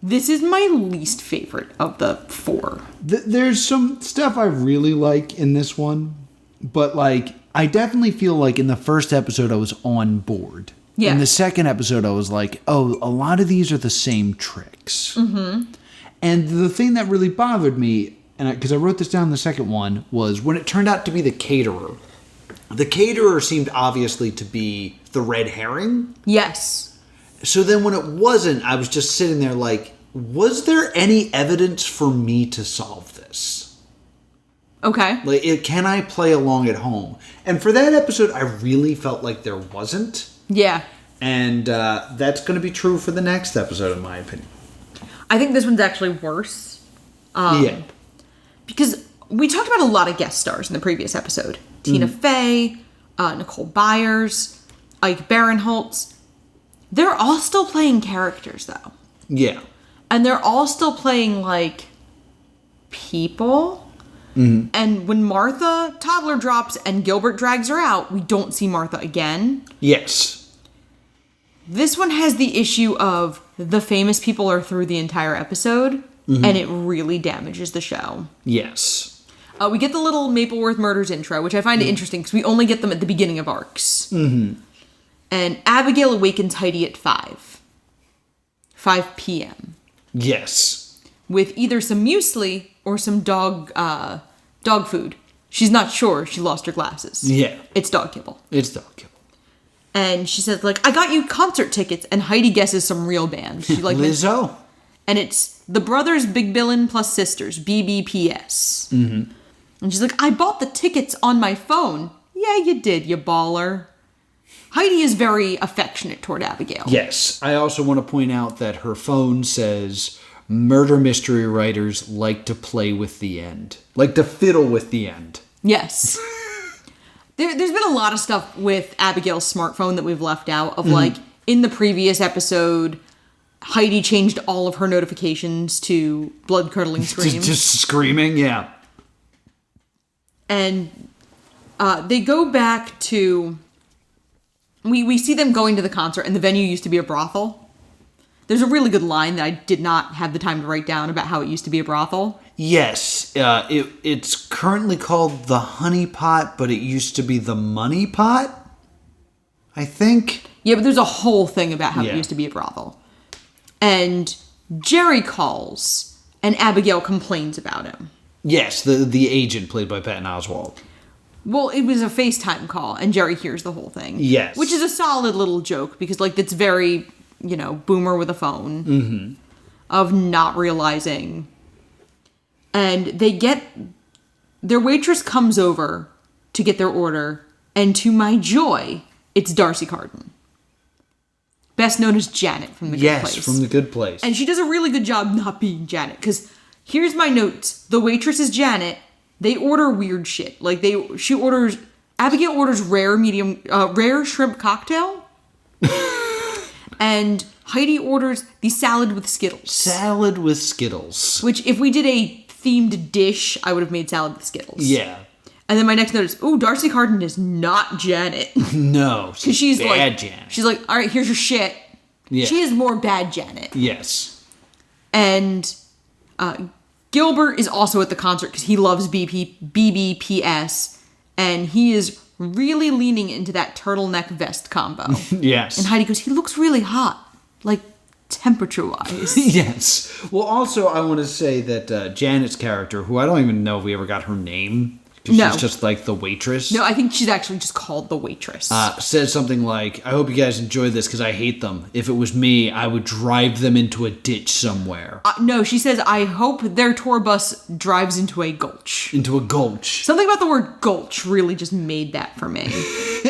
This is my least favorite of the 4. There's some stuff I really like in this one, but, like, I definitely feel like in the first episode I was on board. Yeah. In the second episode I was like, oh, a lot of these are the same tricks. Mm-hmm. And the thing that really bothered me, and because I wrote this down in the second one, was when it turned out to be the caterer. The caterer seemed obviously to be the red herring. Yes. So then when it wasn't, I was just sitting there like, was there any evidence for me to solve this? Okay. Like, can I play along at home? And for that episode, I really felt like there wasn't. Yeah. And that's going to be true for the next episode, in my opinion. I think this one's actually worse. Yeah. Because we talked about a lot of guest stars in the previous episode. Tina Fey, Nicole Byers, Ike Barinholtz. They're all still playing characters, though. Yeah. And they're all still playing, like, people. Mm-hmm. And when Martha toddler drops and Gilbert drags her out, we don't see Martha again. Yes. This one has the issue of the famous people are through the entire episode, and it really damages the show. Yes. We get the little Mapleworth Murders intro, which I find interesting because we only get them at the beginning of arcs. Mm-hmm. And Abigail awakens Heidi at 5 p.m. Yes. With either some muesli or some dog food. She's not sure. She lost her glasses. Yeah. It's dog kibble. It's dog kibble. And she says, like, I got you concert tickets. And Heidi guesses some real band. She like Lizzo. And it's the Brothers Big Billin' plus Sisters, BBPS. Mm-hmm. And she's like, I bought the tickets on my phone. Yeah, you did, you baller. Heidi is very affectionate toward Abigail. Yes. I also want to point out that her phone says, murder mystery writers like to play with the end. Like to fiddle with the end. Yes. There's been a lot of stuff with Abigail's smartphone that we've left out. Of like, in the previous episode, Heidi changed all of her notifications to blood-curdling screams. Just screaming, yeah. And they go back to... We see them going to the concert, and the venue used to be a brothel. There's a really good line that I did not have the time to write down about how it used to be a brothel. Yes, it's currently called the Honey Pot, but it used to be the Money Pot, I think. Yeah, but there's a whole thing about how it used to be a brothel. And Jerry calls, and Abigail complains about him. Yes, the agent played by Patton Oswalt. Well, it was a FaceTime call, and Jerry hears the whole thing. Yes. Which is a solid little joke, because, like, it's very, boomer with a phone. Of not realizing. And their waitress comes over to get their order, and to my joy, it's Darcy Carden. Best known as Janet from The Good Place. Yes, from The Good Place. And she does a really good job not being Janet, because here's my notes. The waitress is Janet. They order weird shit. Like Abigail orders rare shrimp cocktail, And Heidi orders the salad with Skittles. Salad with Skittles. Which, if we did a themed dish, I would have made salad with Skittles. Yeah. And then my next note is, ooh, Darcy Carden is not Janet. No, she's bad like, Janet. She's like, all right, here's your shit. Yeah. She is more bad Janet. Yes. And Gilbert is also at the concert because he loves BBPS, and he is really leaning into that turtleneck vest combo. Yes. And Heidi goes, he looks really hot, like temperature-wise. Yes. Well, also, I want to say that Janet's character, who I don't even know if we ever got her name, No. she's just like the waitress. No, I think she's actually just called the waitress. Said something like, I hope you guys enjoy this because I hate them. If it was me, I would drive them into a ditch somewhere. No, she says, I hope their tour bus drives into a gulch. Into a gulch. Something about the word gulch really just made that for me.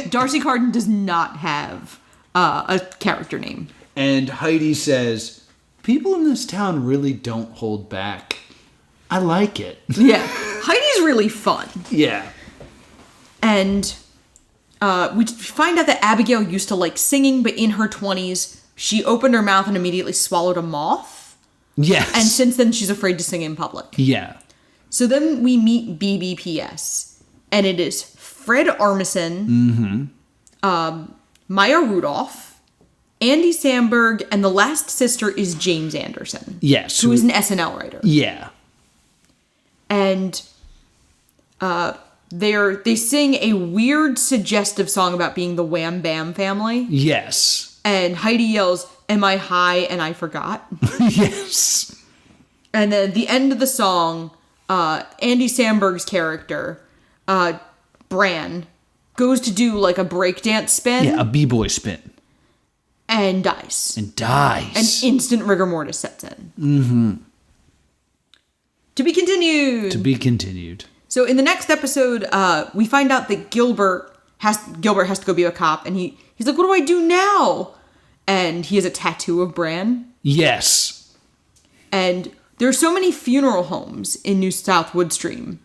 Darcy Carden does not have a character name. And Heidi says, people in this town really don't hold back. I like it. Yeah. Heidi's really fun. Yeah. And we find out that Abigail used to like singing, but in her 20s, she opened her mouth and immediately swallowed a moth. Yes. And since then, she's afraid to sing in public. Yeah. So then we meet BBPS, and it is Fred Armisen, Maya Rudolph, Andy Samberg, and the last sister is James Anderson. Yes. Who is an SNL writer. Yeah. And they sing a weird, suggestive song about being the Wham Bam family. Yes. And Heidi yells, "Am I high and I forgot?" Yes. And then at the end of the song, Andy Samberg's character, Bran, goes to do like a breakdance spin. Yeah, a b-boy spin. And dies. And dies. And instant rigor mortis sets in. Mm-hmm. To be continued. To be continued. So in the next episode, we find out that Gilbert has to go be a cop, and he's like, what do I do now? And he has a tattoo of Bran. Yes. And there are so many funeral homes in New South Woodstream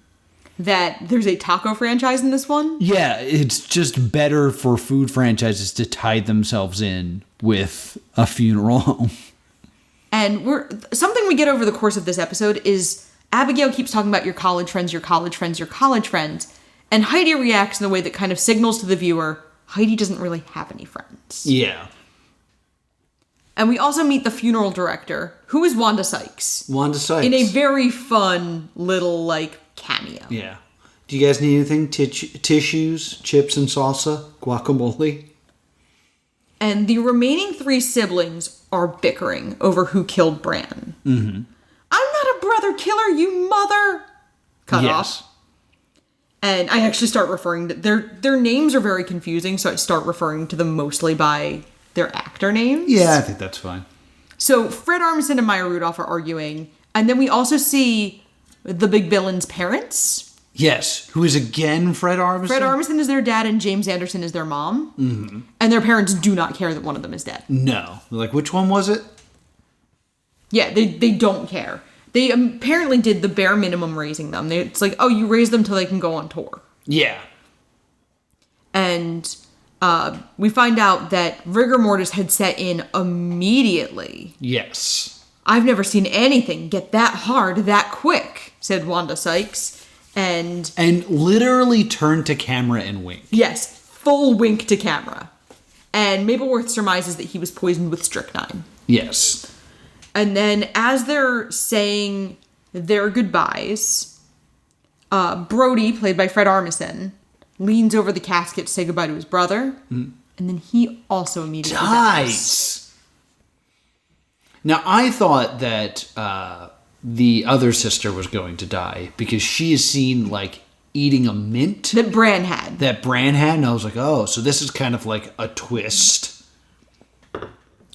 that there's a taco franchise in this one. Yeah, it's just better for food franchises to tie themselves in with a funeral home. And something we get over the course of this episode is Abigail keeps talking about your college friends, your college friends, your college friends. And Heidi reacts in a way that kind of signals to the viewer, Heidi doesn't really have any friends. Yeah. And we also meet the funeral director, who is Wanda Sykes. Wanda Sykes. In a very fun little, cameo. Yeah. Do you guys need anything? Tissues, chips and salsa, guacamole? And the remaining 3 siblings are bickering over who killed Bran. Mm-hmm. I'm not a brother killer, you mother! Cut off. And I actually start referring to... Their names are very confusing, so I start referring to them mostly by their actor names. Yeah, I think that's fine. So Fred Armisen and Maya Rudolph are arguing, and then we also see the big villain's parents. Yes, who is again Fred Armisen? Fred Armisen is their dad, and James Anderson is their mom. Mm-hmm. And their parents do not care that one of them is dead. No. They're like, which one was it? Yeah, they don't care. They apparently did the bare minimum raising them. It's like, oh, you raise them till they can go on tour. Yeah. And we find out that rigor mortis had set in immediately. Yes. I've never seen anything get that hard that quick, said Wanda Sykes. And literally turned to camera and winked. Yes, full wink to camera. And Mapleworth surmises that he was poisoned with strychnine. Yes. And then as they're saying their goodbyes, Brody, played by Fred Armisen, leans over the casket to say goodbye to his brother. Mm. And then he also immediately dies. Now, I thought that the other sister was going to die because she is seen, eating a mint. That Bran had. And I was like, oh, so this is kind of like a twist.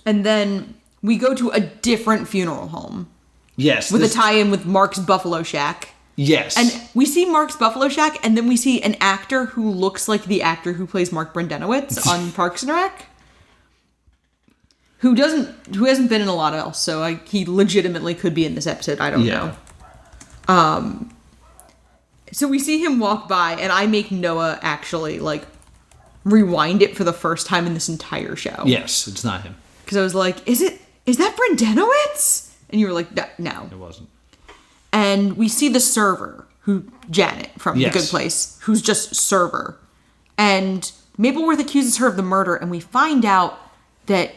And then we go to a different funeral home. Yes. With a tie-in with Mark's Buffalo Shack. Yes. And we see Mark's Buffalo Shack, and then we see an actor who looks like the actor who plays Mark Brendanowitz on Parks and Rec. Who hasn't been in a lot else, so he legitimately could be in this episode. I don't know. So we see him walk by, and I make Noah actually, rewind it for the first time in this entire show. Yes, it's not him. Because I was like, is that Brendanowitz? And you were like, no. It wasn't. And we see the server, Janet from The Good Place, who's just server. And Mapleworth accuses her of the murder, and we find out that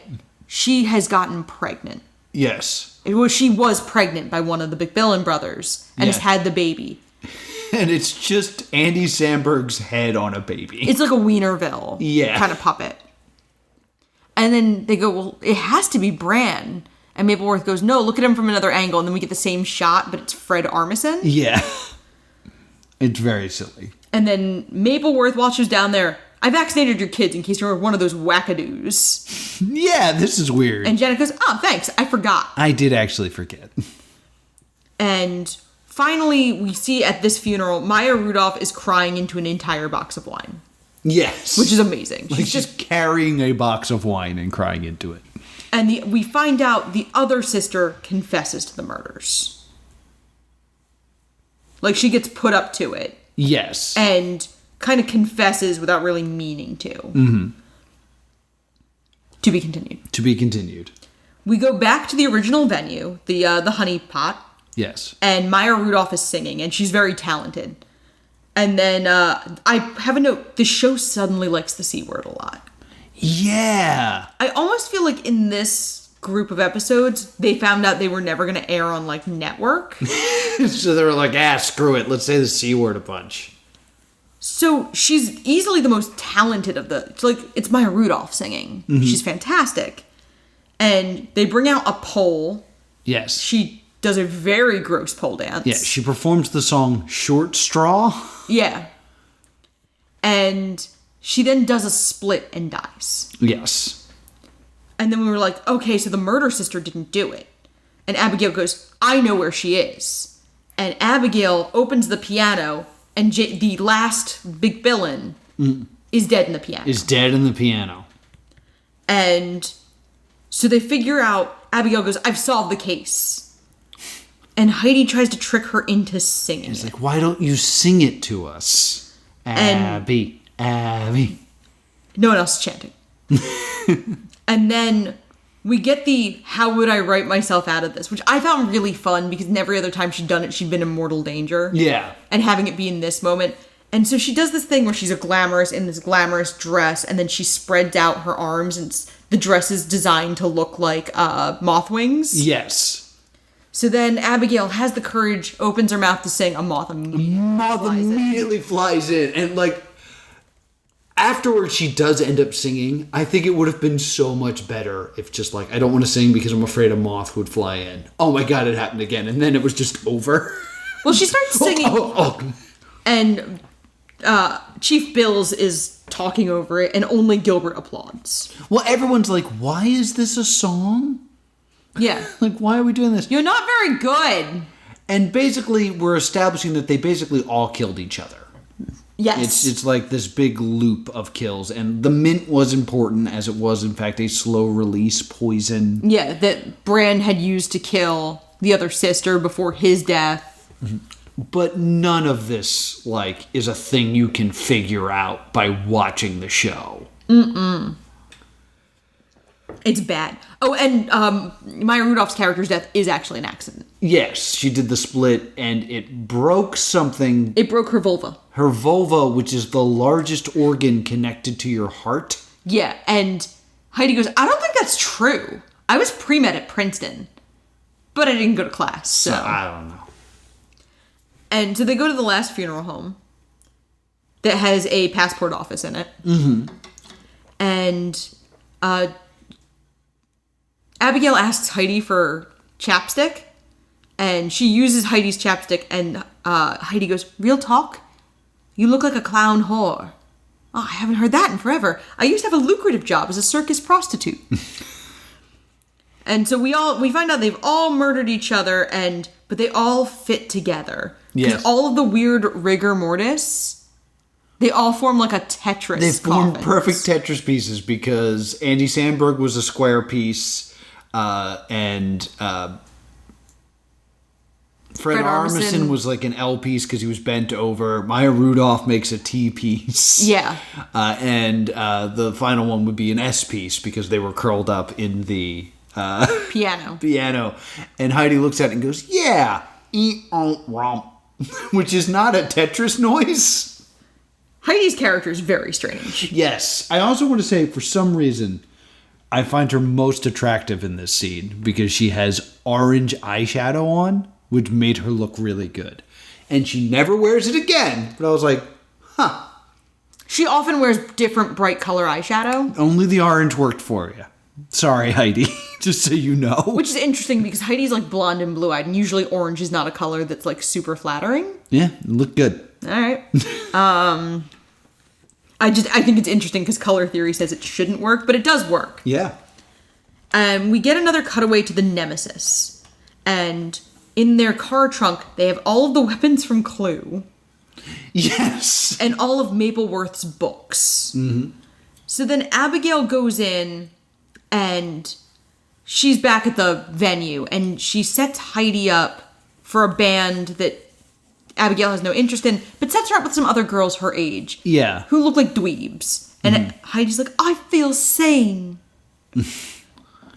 she has gotten pregnant. Yes. She was pregnant by one of the McMillan brothers and has had the baby. And it's just Andy Samberg's head on a baby. It's like a Wienerville kind of puppet. And then they go, well, it has to be Bran. And Mapleworth goes, no, look at him from another angle. And then we get the same shot, but it's Fred Armisen. Yeah. It's very silly. And then Mapleworth, while she was down there, I vaccinated your kids in case you're one of those wackadoos. Yeah, this is weird. And Janet goes, oh, thanks, I forgot. I did actually forget. And finally, we see at this funeral, Maya Rudolph is crying into an entire box of wine. Yes. Which is amazing. She's just carrying a box of wine and crying into it. And we find out the other sister confesses to the murders. Like, she gets put up to it. Yes. And kind of confesses without really meaning to. Mm-hmm. To be continued. To be continued. We go back to the original venue, the Honey Pot. Yes. And Maya Rudolph is singing, and she's very talented. And then I have a note. The show suddenly likes the C word a lot. Yeah. I almost feel like in this group of episodes, they found out they were never going to air on, like, network. So they were like, screw it. Let's say the C word a bunch. So she's easily the most talented of the... It's Maya Rudolph singing. Mm-hmm. She's fantastic. And they bring out a pole. Yes. She does a very gross pole dance. Yeah, she performs the song Short Straw. Yeah. And she then does a split and dies. Yes. And then we were like, okay, so the murder sister didn't do it. And Abigail goes, I know where she is. And Abigail opens the piano, and the last big villain is dead in the piano. Is dead in the piano. And so they figure out, Abigail goes, I've solved the case. And Heidi tries to trick her into singing He's like, why don't you sing it to us? Abby. No one else is chanting. And then we get the how would I write myself out of this, which I found really fun because every other time she'd done it, she'd been in mortal danger. Yeah. And having it be in this moment. And so she does this thing where she's in this glamorous dress, and then she spreads out her arms, and the dress is designed to look like moth wings. Yes. So then Abigail has the courage, opens her mouth to sing, a moth immediately flies in. And, like, afterwards she does end up singing. I think it would have been so much better if just, like, I don't want to sing because I'm afraid a moth would fly in. Oh my god, it happened again. And then it was just over. Well, she starts singing. And Chief Bills is talking over it, and only Gilbert applauds. Well, everyone's like, why is this a song? Yeah. Like, why are we doing this? You're not very good. And basically, we're establishing that they basically all killed each other. Yes. It's like this big loop of kills. And the mint was important, as it was, in fact, a slow-release poison. Yeah, that Bran had used to kill the other sister before his death. Mm-hmm. But none of this, like, is a thing you can figure out by watching the show. Mm-mm. It's bad. Oh, and Maya Rudolph's character's death is actually an accident. Yes, she did the split, and it broke something. It broke her vulva. Her vulva, which is the largest organ connected to your heart. Yeah, and Heidi goes, I don't think that's true. I was pre-med at Princeton, but I didn't go to class, so I don't know. And so they go to the last funeral home that has a passport office in it. Mm-hmm. And Abigail asks Heidi for chapstick, and she uses Heidi's chapstick, and Heidi goes, real talk? You look like a clown whore. Oh, I haven't heard that in forever. I used to have a lucrative job as a circus prostitute. And so we find out they've all murdered each other, but they all fit together. Because Yes. all of the weird rigor mortis, they all form like a Tetris. They formed coffins. perfect Tetris pieces because Andy Samberg was a square piece, and Fred Armisen was like an L piece because he was bent over. Maya Rudolph makes a T piece. Yeah. And the final one would be an S piece because they were curled up in the piano. And Heidi looks at it and goes, yeah, romp, which is not a Tetris noise. Heidi's character is very strange. Yes. I also want to say, for some reason, I find her most attractive in this scene because she has orange eyeshadow on, which made her look really good. And she never wears it again. But I was like, huh. She often wears different bright color eyeshadow. Only the orange worked for you. Sorry, Heidi. Just so you know. Which is interesting because Heidi's like blonde and blue-eyed, and usually orange is not a color that's like super flattering. Yeah, it looked good. All right. I think it's interesting because color theory says it shouldn't work, but it does work. Yeah. We get another cutaway to the Nemesis, and in their car trunk, they have all of the weapons from Clue. Yes. And all of Mapleworth's books. Mm-hmm. So then Abigail goes in, and she's back at the venue, and she sets Heidi up for a band that Abigail has no interest in, but sets her up with some other girls her age. Yeah. Who look like dweebs. And Heidi's like, I feel sane.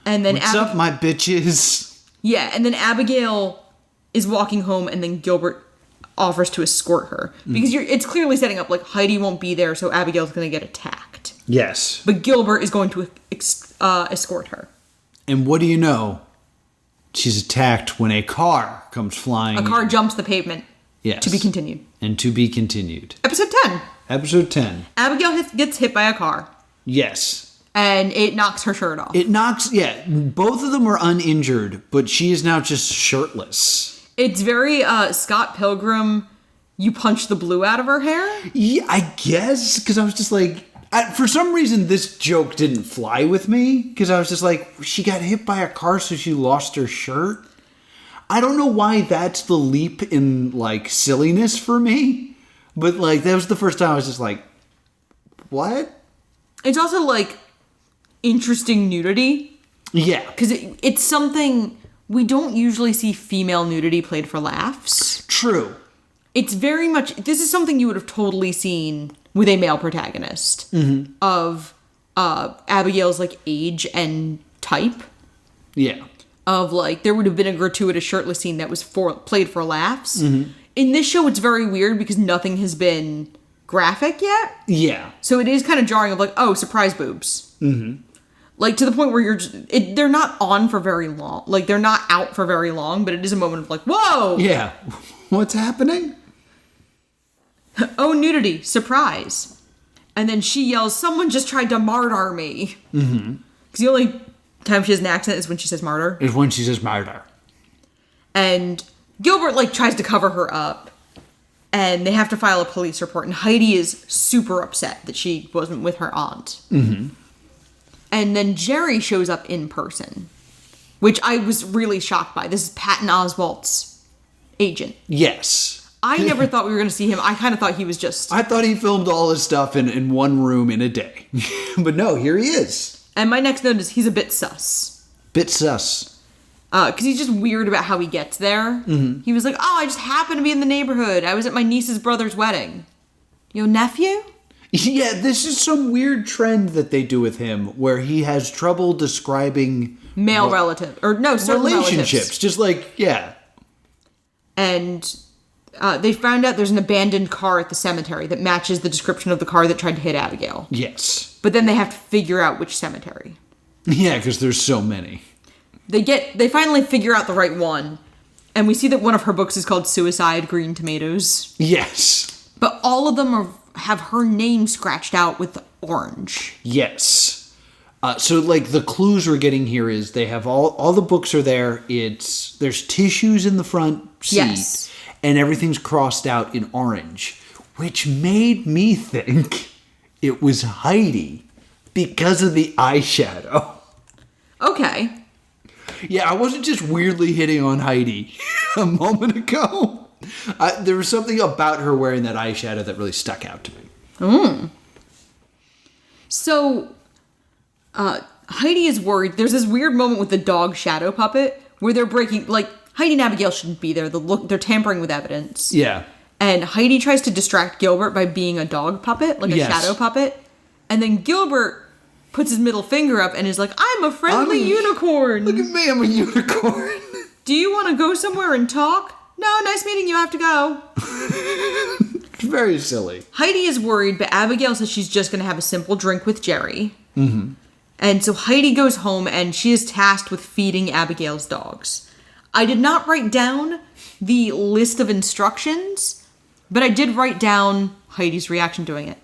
And then What's up, my bitches? Yeah, and then Abigail is walking home, and then Gilbert offers to escort her. Because it's clearly setting up, like, Heidi won't be there, so Abigail's going to get attacked. Yes. But Gilbert is going to escort her. And what do you know? She's attacked when a car comes flying. A car jumps the pavement. Yes. To be continued. And to be continued. Episode 10. Episode 10. Abigail gets hit by a car. Yes. And it knocks her shirt off. It knocks, both of them are uninjured, but she is now just shirtless. It's very Scott Pilgrim, you punch the blue out of her hair? Yeah, I guess, because I was just like, for some reason this joke didn't fly with me, because I was just like, she got hit by a car so she lost her shirt? I don't know why that's the leap in, like, silliness for me, but, like, that was the first time I was just like, what? It's also, like, interesting nudity. Yeah. Because it's something, we don't usually see female nudity played for laughs. True. It's very much, this is something you would have totally seen with a male protagonist of Abigail's, like, age and type. Yeah. Of, like, there would have been a gratuitous shirtless scene that was played for laughs. In this show, it's very weird because nothing has been graphic yet. Yeah. So it is kind of jarring of, like, oh, surprise boobs. Like, to the point where you're they're not on for very long. Like, they're not out for very long, but it is a moment of, like, whoa! Yeah. What's happening? Oh, nudity. Surprise. And then she yells, someone just tried to murder me. Because the only time she has an accent is when she says martyr. Is when she says murder. And Gilbert, like, tries to cover her up. And they have to file a police report. And Heidi is super upset that she wasn't with her aunt. And then Jerry shows up in person. Which I was really shocked by. This is Patton Oswalt's agent. Yes. I never thought we were going to see him. I kind of thought he was just... I thought he filmed all his stuff in one room in a day. But no, here he is. And my next note is he's a bit sus. Bit sus. Because he's just weird about how he gets there. He was like, oh, I just happened to be in the neighborhood. I was at my niece's brother's wedding. Your nephew? Yeah, this is some weird trend that they do with him where he has trouble describing... Male relative. Or no, certain relationships. Relatives. Just like, yeah. And they found out there's an abandoned car at the cemetery that matches the description of the car that tried to hit Abigail. Yes. But then they have to figure out which cemetery. Yeah, because there's so many. They finally figure out the right one. And we see that one of her books is called Suicide Green Tomatoes. Yes. But all of them have her name scratched out with orange. Yes. So, like, the clues we're getting here is they have all the books are there. There's tissues in the front seat. Yes. And everything's crossed out in orange. Which made me think it was Heidi because of the eyeshadow. Okay. Yeah, I wasn't just weirdly hitting on Heidi a moment ago. There was something about her wearing that eyeshadow that really stuck out to me. So, Heidi is worried. There's this weird moment with the dog shadow puppet where they're breaking, like, Heidi and Abigail shouldn't be there. They're tampering with evidence. Yeah. And Heidi tries to distract Gilbert by being a dog puppet, like a shadow puppet. And then Gilbert puts his middle finger up and is like, I'm a friendly unicorn. Look at me, I'm a unicorn. Do you want to go somewhere and talk? No, nice meeting you, I have to go. Very silly. Heidi is worried, but Abigail says she's just going to have a simple drink with Jerry. Mm-hmm. And so Heidi goes home and she is tasked with feeding Abigail's dogs. I did not write down the list of instructions, but I did write down Heidi's reaction doing it.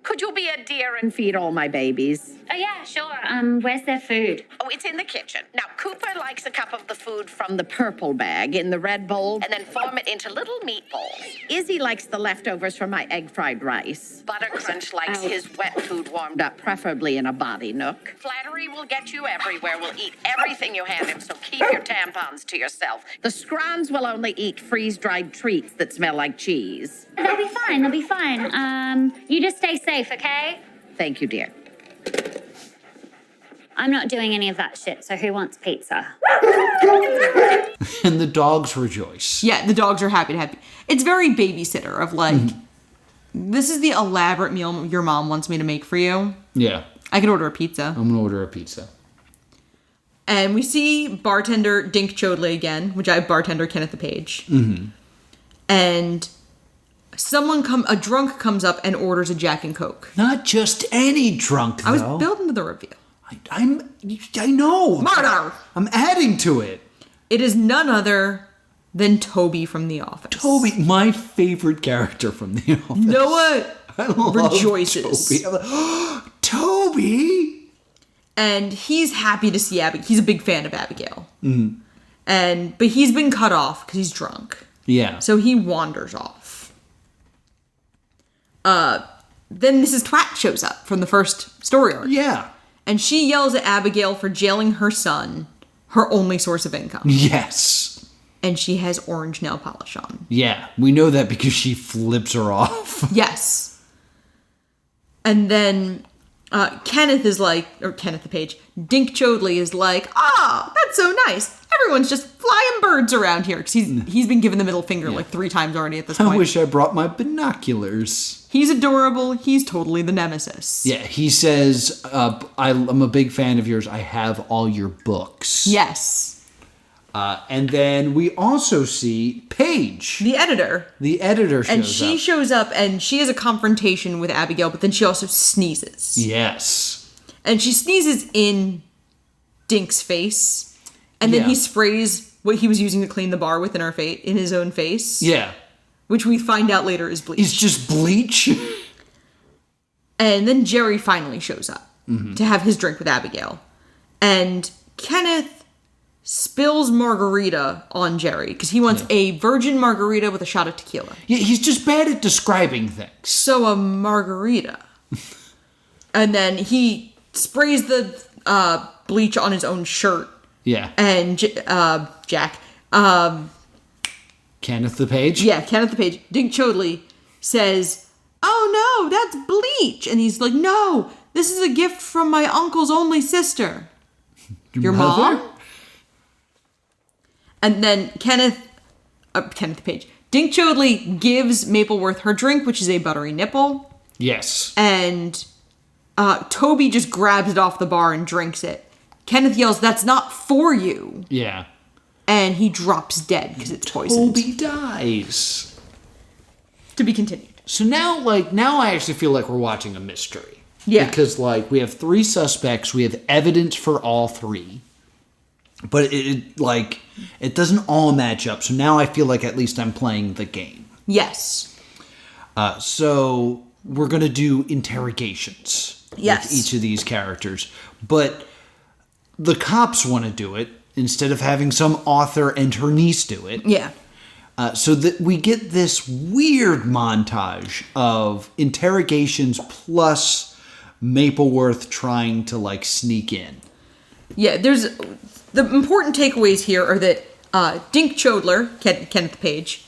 Could you be a dear and feed all my babies? Oh, yeah, sure. Where's their food? Oh, it's in the kitchen. Now, Cooper likes a cup of the food from the purple bag in the red bowl and then form it into little meatballs. Izzy likes the leftovers from my egg fried rice. Buttercrunch likes his wet food warmed up, preferably in a body nook. Flattery will get you everywhere. Will eat everything you hand him, so keep your tampons to yourself. The scrons will only eat freeze-dried treats that smell like cheese. They'll be fine. They'll be fine. You just stay safe, okay? Thank you, dear. I'm not doing any of that shit, so who wants pizza? And the dogs rejoice. Yeah, the dogs are happy to have you. It's very babysitter of like, this is the elaborate meal your mom wants me to make for you. Yeah. I could order a pizza. I'm going to order a pizza. And we see bartender Dink Chodley again, which I have bartender Kenneth Page. Mm-hmm. And a drunk comes up and orders a Jack and Coke. Not just any drunk, though. I was building to the reveal. I know. Murder! I'm adding to it. It is none other than Toby from The Office. Toby, my favorite character from The Office. Noah rejoices. Toby. I'm like, Toby! And he's happy to see Abigail. He's a big fan of Abigail. Mm-hmm. But he's been cut off because he's drunk. Yeah. So he wanders off. Then Mrs. Twat shows up from the first story arc. Yeah. And she yells at Abigail for jailing her son, her only source of income. Yes. And she has orange nail polish on. Yeah, we know that because she flips her off. Yes. And then Kenneth the Page, Dink Chodley is like, that's so nice. Everyone's just flying birds around here. Because he's been given the middle finger like 3 times already at this point. I wish I brought my binoculars. He's adorable. He's totally the nemesis. Yeah, he says, I'm a big fan of yours. I have all your books. Yes. And then we also see Paige. The editor. The editor shows up. And she shows up and she has a confrontation with Abigail, but then she also sneezes. Yes. And she sneezes in Dink's face. And then he sprays what he was using to clean the bar with in his own face. Yeah. Which we find out later is bleach. It's just bleach. And then Jerry finally shows up to have his drink with Abigail. And Kenneth spills margarita on Jerry because he wants a virgin margarita with a shot of tequila. Yeah, he's just bad at describing things. So a margarita. And then he sprays the bleach on his own shirt. Yeah. And Jack... Kenneth the Page? Yeah, Kenneth the Page. Dink Chodley says, "Oh no, that's bleach." And he's like, "No, this is a gift from my uncle's only sister." Your mother? mom? And then Kenneth the Page. Dink Chodley gives Mapleworth her drink, which is a buttery nipple. Yes. And Toby just grabs it off the bar and drinks it. Kenneth yells, "That's not for you." Yeah. And he drops dead because it's poisoned. Toby dies. To be continued. So now I actually feel like we're watching a mystery. Yeah. Because, we have 3 suspects. We have evidence for all 3. But it doesn't all match up. So now I feel like at least I'm playing the game. Yes. So we're going to do interrogations. Yes. With each of these characters. But the cops want to do it instead of having some author and her niece do it. Yeah. So that we get this weird montage of interrogations plus Mapleworth trying to sneak in. Yeah, there's the important takeaways here are that Dink Chodler, Kenneth Page,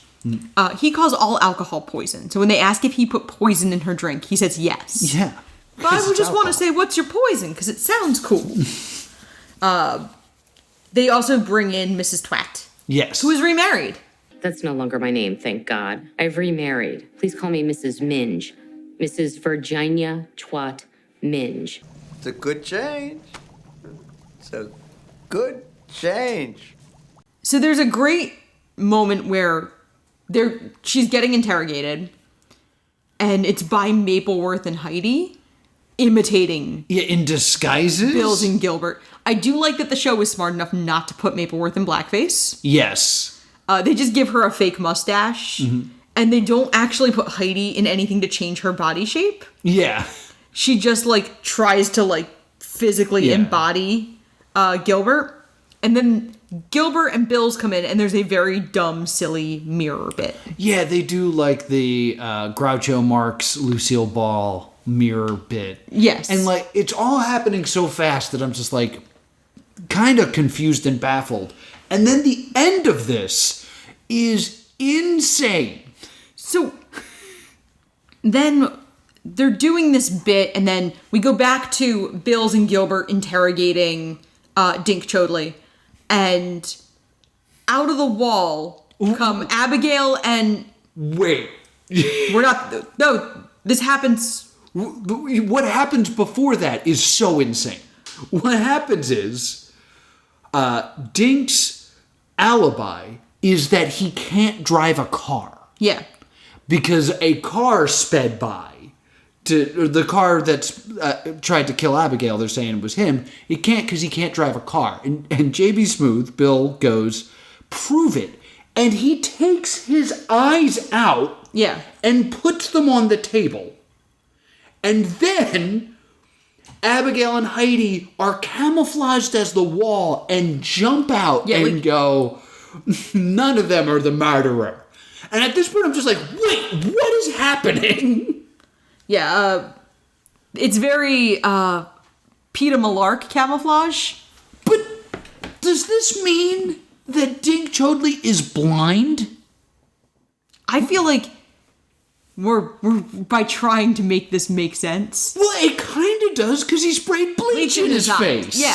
he calls all alcohol poison. So when they ask if he put poison in her drink, he says yes. Yeah. But I would just want to say, what's your poison? Because it sounds cool. They also bring in Mrs. Twat Yes. who is remarried. That's no longer my name, thank God. I've remarried. Please call me Mrs. Minge. Mrs. Virginia Twat Minge. It's a good change. It's a good change. So there's a great moment where she's getting interrogated, and it's by Mapleworth and Heidi imitating in disguises? Bills and Gilbert. I do like that the show was smart enough not to put Mapleworth in blackface. Yes. They just give her a fake mustache, and they don't actually put Heidi in anything to change her body shape. Yeah. She just, like, tries to, like, physically embody Gilbert. And then Gilbert and Bills come in, and there's a very dumb, silly mirror bit. Yeah, they do, like, the Groucho Marx, Lucille Ball mirror bit. Yes. And, like, it's all happening so fast that I'm just, like, kind of confused and baffled. And then the end of this is insane. So then they're doing this bit, and then we go back to Bills and Gilbert interrogating Dink Chodley, and out of the wall come Abigail and... Wait. We're not... No, this happens... What happens before that is so insane. What happens is Dink's alibi is that he can't drive a car. Yeah. Because a car sped by. The car that's tried to kill Abigail, they're saying it was him. He can't because he can't drive a car. And JB Smooth, Bill, goes, prove it. And he takes his eyes out and puts them on the table. And then Abigail and Heidi are camouflaged as the wall and jump out and go, none of them are the murderer. And at this point, I'm just like, wait, what is happening? Yeah, it's very Peter Malark camouflage. But does this mean that Dink Chodley is blind? I feel like we're by trying to make this make sense. Well, it kind of does, because he sprayed bleach in his face. Yeah.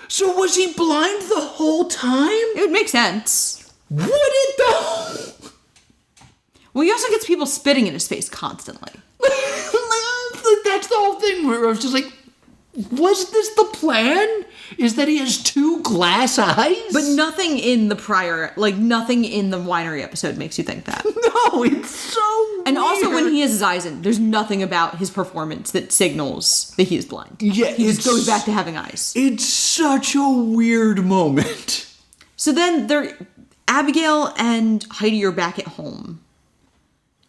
So was he blind the whole time? It would make sense. Would it, though? Well, he also gets people spitting in his face constantly. That's the whole thing where I was just like, was this the plan? Is that he has two glass eyes? But nothing in the nothing in the winery episode makes you think that. No, it's so And weird. also when he has his eyes in, there's nothing about his performance that signals that he is blind. Yeah, he just goes back to having eyes. It's such a weird moment. So then Abigail and Heidi are back at home.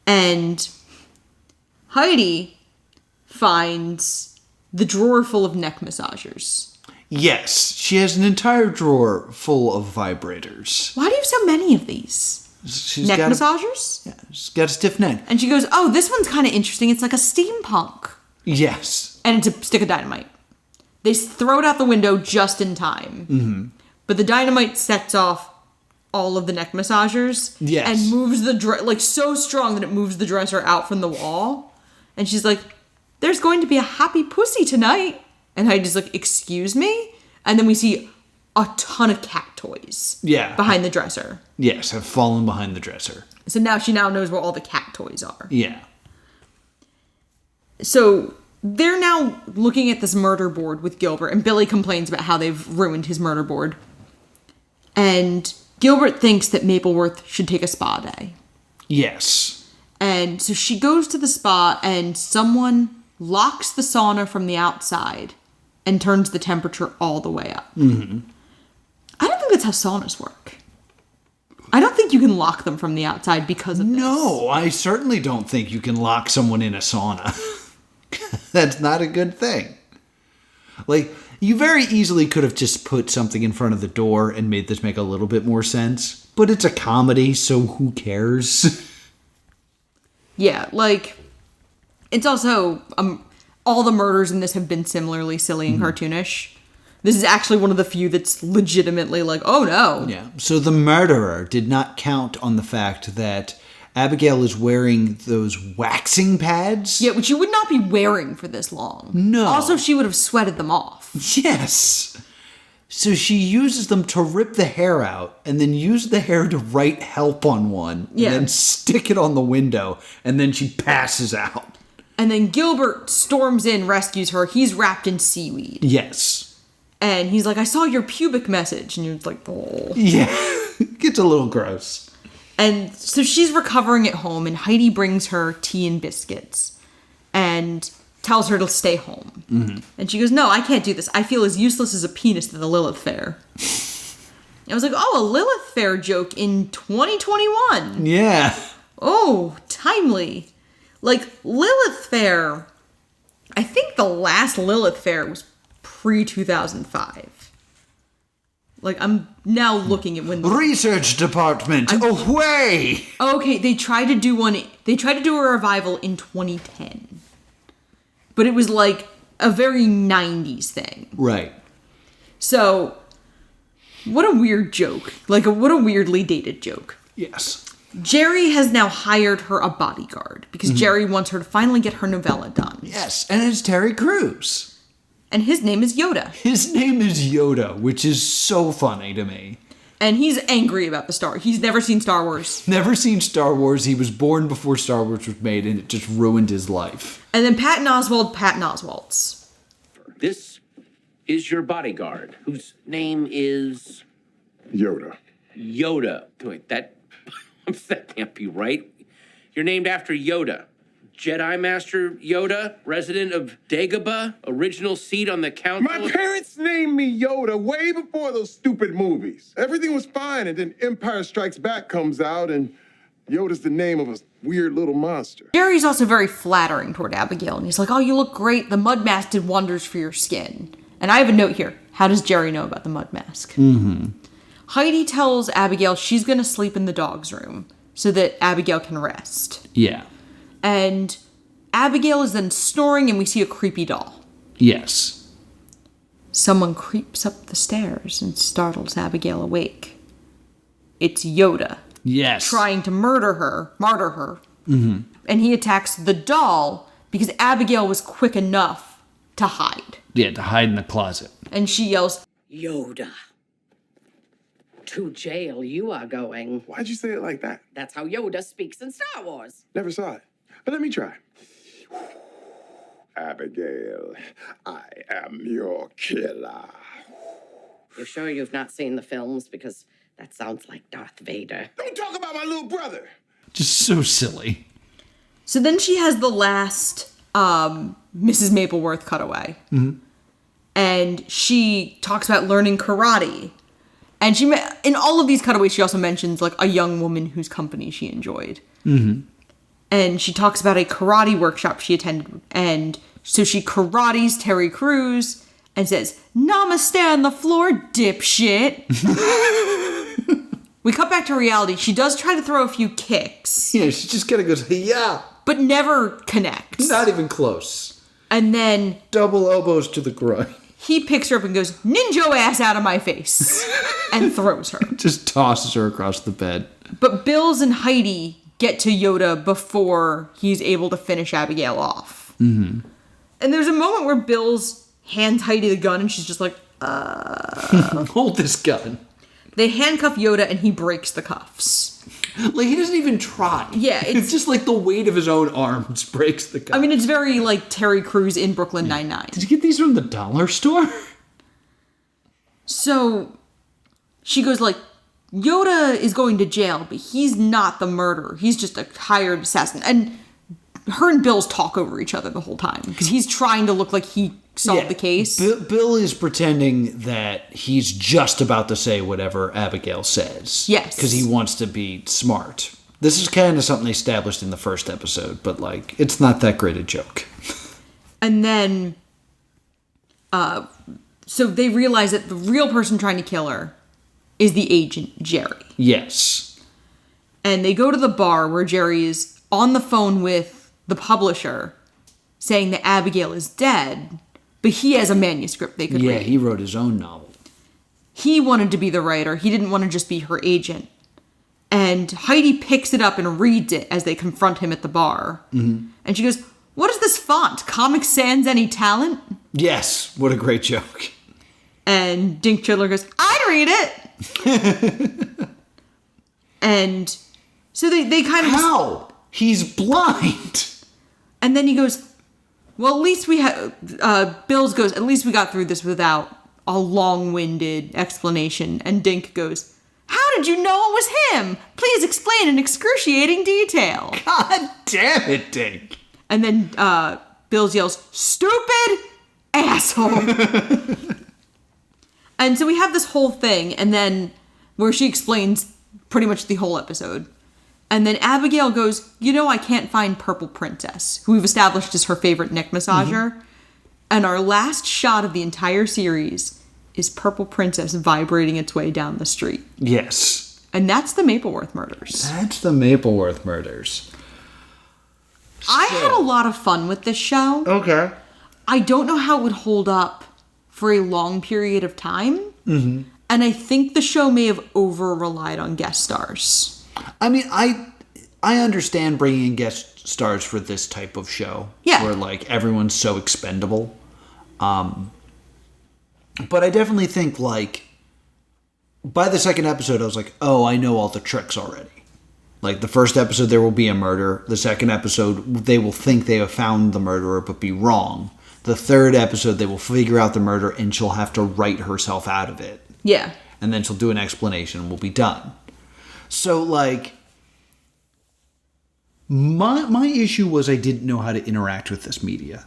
And Heidi finds the drawer full of neck massagers. Yes, she has an entire drawer full of vibrators. Why do you have so many of these? She's neck got massagers? Yeah, she's got a stiff neck. And she goes, oh, this one's kind of interesting. It's like a steampunk. Yes. And it's a stick of dynamite. They throw it out the window just in time. Mm-hmm. But the dynamite sets off all of the neck massagers. Yes. And moves the so strong that it moves the dresser out from the wall. And she's like, there's going to be a happy pussy tonight. And Heidi's like, excuse me? And then we see a ton of cat toys. Behind the dresser. Yes, have fallen behind the dresser. So now she knows where all the cat toys are. Yeah. So they're now looking at this murder board with Gilbert, and Billy complains about how they've ruined his murder board. And Gilbert thinks that Mapleworth should take a spa day. Yes. And so she goes to the spa, and someone locks the sauna from the outside and turns the temperature all the way up. Mm-hmm. I don't think that's how saunas work. I don't think you can lock them from the outside because of this. No, I certainly don't think you can lock someone in a sauna. That's not a good thing. Like, you very easily could have just put something in front of the door and made this make a little bit more sense. But it's a comedy, so who cares? Yeah, like, it's also, all the murders in this have been similarly silly and cartoonish. This is actually one of the few that's legitimately like, oh no. Yeah, so the murderer did not count on the fact that Abigail is wearing those waxing pads. Yeah, which you would not be wearing for this long. No. Also, she would have sweated them off. Yes. So she uses them to rip the hair out and then use the hair to write help on one and then stick it on the window, and then she passes out. And then Gilbert storms in, rescues her. He's wrapped in seaweed. Yes. And he's like, I saw your pubic message. And you're like, oh. Yeah. It gets a little gross. And so she's recovering at home, and Heidi brings her tea and biscuits and tells her to stay home. Mm-hmm. And she goes, no, I can't do this. I feel as useless as a penis at the Lilith Fair. I was like, oh, a Lilith Fair joke in 2021. Yeah. Oh, timely. Like, Lilith Fair, I think the last Lilith Fair was pre-2005. Like, I'm now looking at when... Research department, away! Okay, they tried to do a revival in 2010. But it was like a very 90s thing. Right. So, what a weird joke. Like, what a weirdly dated joke. Yes. Jerry has now hired her a bodyguard because Jerry wants her to finally get her novella done. Yes, and it's Terry Crews. And his name is Yoda. His name is Yoda, which is so funny to me. And he's angry about he's never seen Star Wars. Never seen Star Wars. He was born before Star Wars was made, and it just ruined his life. And then Patton Oswalt's. This is your bodyguard, whose name is... Yoda. Wait, that can't be right. You're named after Yoda. Jedi Master Yoda, resident of Dagobah, original seat on the council. My parents named me Yoda way before those stupid movies. Everything was fine, and then Empire Strikes Back comes out, and Yoda's the name of a weird little monster. Jerry's also very flattering toward Abigail, and he's like, oh, you look great. The mud mask did wonders for your skin. And I have a note here. How does Jerry know about the mud mask? Mm-hmm. Heidi tells Abigail she's going to sleep in the dog's room so that Abigail can rest. Yeah. And Abigail is then snoring, and we see a creepy doll. Yes. Someone creeps up the stairs and startles Abigail awake. It's Yoda. Yes. Trying to martyr her. Mm-hmm. And he attacks the doll because Abigail was quick enough to hide. Yeah, to hide in the closet. And she yells, Yoda. To jail you are going. Why'd you say it like that? That's how Yoda speaks in Star Wars. Never saw it. But let me try. Abigail, I am your killer. You're sure you've not seen the films? Because that sounds like Darth Vader. Don't talk about my little brother. Just so silly. So then she has the last Mrs. Mapleworth cutaway. Mm-hmm. And she talks about learning karate. And she, in all of these cutaways, she also mentions like a young woman whose company she enjoyed. Mm-hmm. And she talks about a karate workshop she attended. And so she karates Terry Crews and says, "Namaste on the floor, dipshit." We cut back to reality. She does try to throw a few kicks. Yeah, she just kind of goes, yeah. But never connects. Not even close. And then... double elbows to the groin. He picks her up and goes, "Ninja ass out of my face." And throws her. Just tosses her across the bed. But Bills and Heidi get to Yoda before he's able to finish Abigail off. Mm-hmm. And there's a moment where Bills hands Heidi the gun and she's just like, Hold this gun. They handcuff Yoda and he breaks the cuffs. Like, he doesn't even try. Yeah, it's just like the weight of his own arms breaks the cuffs. I mean, it's very like Terry Crews in Brooklyn Nine-Nine. Did you get these from the dollar store? So she goes like, Yoda is going to jail, but he's not the murderer. He's just a hired assassin. And her and Bills talk over each other the whole time because he's trying to look like he solved the case. Bill is pretending that he's just about to say whatever Abigail says. Yes. Because he wants to be smart. This is kind of something established in the first episode, but like, it's not that great a joke. And then, so they realize that the real person trying to kill her is the agent, Jerry. Yes. And they go to the bar where Jerry is on the phone with the publisher saying that Abigail is dead, but he has a manuscript they could read. Yeah, he wrote his own novel. He wanted to be the writer. He didn't want to just be her agent. And Heidi picks it up and reads it as they confront him at the bar. Mm-hmm. And she goes, "What is this font? Comic Sans Any Talent?" Yes, what a great joke. And Dink Chidler goes, I'd read it. And so they kind of... How? He's blind. And then he goes, well, at least we have... Bills goes, at least we got through this without a long-winded explanation. And Dink goes, how did you know it was him? Please explain in excruciating detail. God damn it, Dink. And then Bills yells, stupid asshole. And so we have this whole thing, and then where she explains pretty much the whole episode. And then Abigail goes, I can't find Purple Princess, who we've established is her favorite neck massager. Mm-hmm. And our last shot of the entire series is Purple Princess vibrating its way down the street. Yes. And that's the Mapleworth Murders. That's the Mapleworth Murders. I had a lot of fun with this show. Okay. I don't know how it would hold up for a long period of time. Mm-hmm. And I think the show may have over-relied on guest stars. I mean, I understand bringing in guest stars for this type of show. Yeah. Where, like, everyone's so expendable. But I definitely think, like, by the second episode, I was like, oh, I know all the tricks already. Like, the first episode, there will be a murder. The second episode, they will think they have found the murderer, but be wrong. The third episode, they will figure out the murder, and she'll have to write herself out of it. Yeah. And then she'll do an explanation, and we'll be done. So, like, my issue was I didn't know how to interact with this media.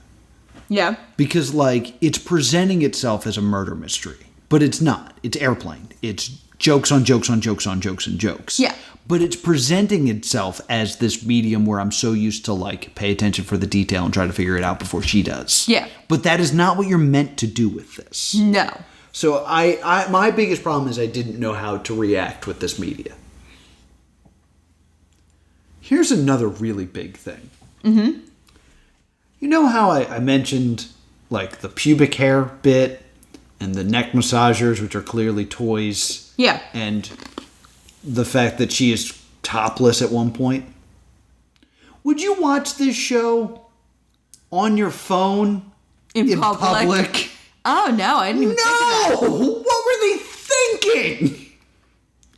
Yeah. Because, like, it's presenting itself as a murder mystery. But it's not. It's Airplane. It's jokes on jokes on jokes on jokes and jokes. Yeah. But it's presenting itself as this medium where I'm so used to, like, pay attention for the detail and try to figure it out before she does. Yeah. But that is not what you're meant to do with this. No. So my biggest problem is I didn't know how to react with this media. Here's another really big thing. Mm-hmm. You know how I mentioned, like, the pubic hair bit and the neck massagers, which are clearly toys? Yeah. And the fact that she is topless at one point? Would you watch this show on your phone in public? Oh, no, I didn't even think of that. No! What were they thinking?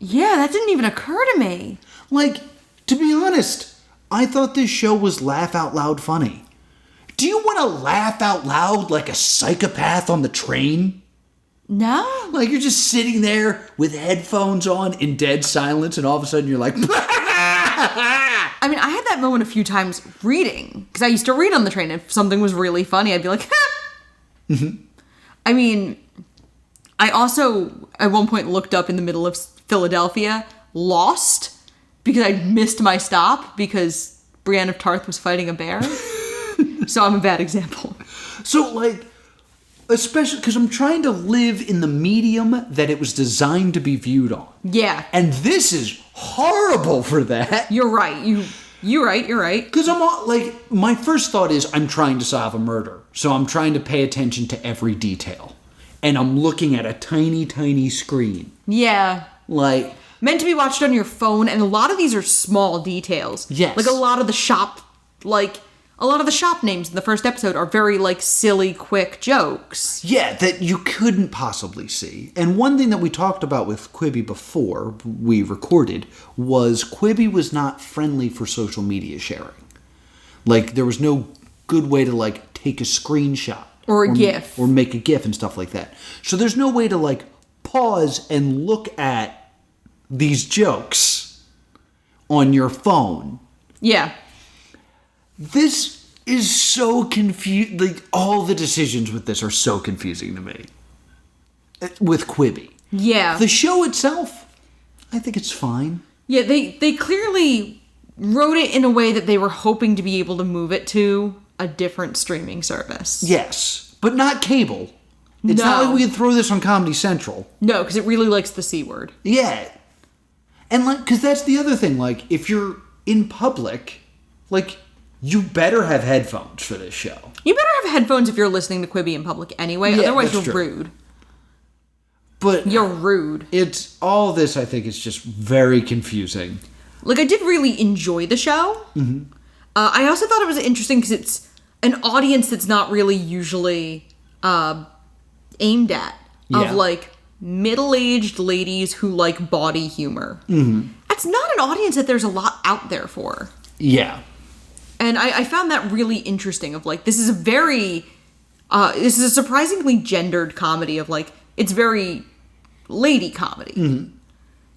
Yeah, that didn't even occur to me. Like, to be honest, I thought this show was laugh out loud funny. Do you want to laugh out loud like a psychopath on the train? No. Like you're just sitting there with headphones on in dead silence and all of a sudden you're like... I mean, I had that moment a few times reading. Because I used to read on the train. If something was really funny, I'd be like, ha! Mm-hmm. I mean, I also, at one point, looked up in the middle of Philadelphia, lost, because I missed my stop because Brienne of Tarth was fighting a bear. So I'm a bad example. So, like, especially because I'm trying to live in the medium that it was designed to be viewed on. Yeah. And this is horrible for that. You're right. You're right. Because I'm all, like, my first thought is I'm trying to solve a murder. So I'm trying to pay attention to every detail. And I'm looking at a tiny, tiny screen. Yeah. Like... meant to be watched on your phone, and a lot of these are small details. Yes. Like a lot of the shop names in the first episode are very, like, silly, quick jokes. Yeah, that you couldn't possibly see. And one thing that we talked about with Quibi before we recorded was Quibi was not friendly for social media sharing. Like, there was no good way to, like, take a screenshot. Or a GIF. Or make a GIF and stuff like that. So there's no way to, like, pause and look at these jokes on your phone. Yeah. This is so confusing. Like, all the decisions with this are so confusing to me. With Quibi. Yeah. The show itself, I think it's fine. Yeah, they clearly wrote it in a way that they were hoping to be able to move it to a different streaming service. Yes, but not cable. It's not like we could throw this on Comedy Central. No, because it really likes the C word. Yeah. And, like, because that's the other thing. Like, if you're in public, like, you better have headphones for this show. You better have headphones if you're listening to Quibi in public anyway. Yeah, otherwise, you're that's true. rude. But you're rude. It's all this, I think, is just very confusing. Like, I did really enjoy the show. Mm-hmm. I also thought it was interesting because it's an audience that's not really usually aimed at. of, like, middle-aged ladies who like body humor. That's not an audience that there's a lot out there for. Yeah. And I found that really interesting of, like, this is a surprisingly gendered comedy of, like, it's very lady comedy.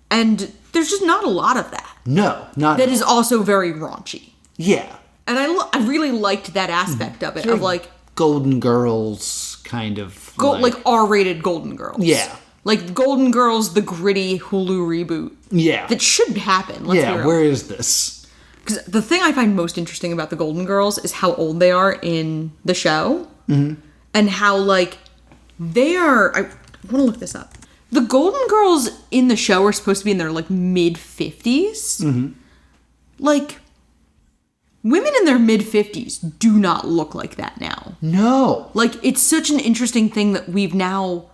And there's just not a lot of that. No, not that is also very raunchy. Yeah. And I really liked that aspect of it, of, like... Golden Girls, kind of. Like R-rated Golden Girls. Yeah. Like, Golden Girls, the gritty Hulu reboot. Yeah. That should happen. Let's be real. Where is this? Because the thing I find most interesting about the Golden Girls is how old they are in the show. And how, like, they are... I want to look this up. The Golden Girls in the show are supposed to be in their, like, mid-50s. Like, women in their mid-50s do not look like that now. No. Like, it's such an interesting thing that we've now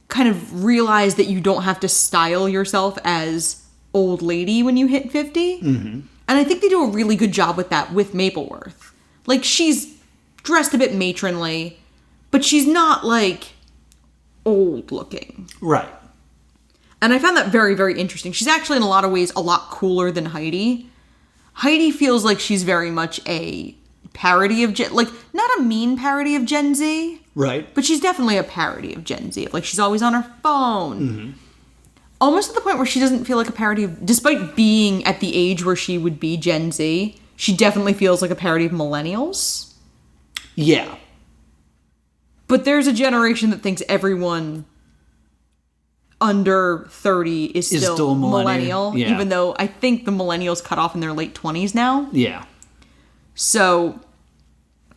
kind of realized that you don't have to style yourself as old lady when you hit 50. And I think they do a really good job with that with Mapleworth. Like, she's dressed a bit matronly, but she's not, like, old looking. Right. And I found that very, very interesting. She's actually, in a lot of ways, a lot cooler than Heidi. Heidi feels like she's very much a parody of like, not a mean parody of Gen Z. Right. But she's definitely a parody of Gen Z. Like, she's always on her phone. Almost to the point where she doesn't feel like a parody of... Despite being at the age where she would be Gen Z, she definitely feels like a parody of millennials. Yeah. But there's a generation that thinks everyone under 30 is still a millennial. Yeah. Even though I think the millennials cut off in their late 20s now. Yeah. So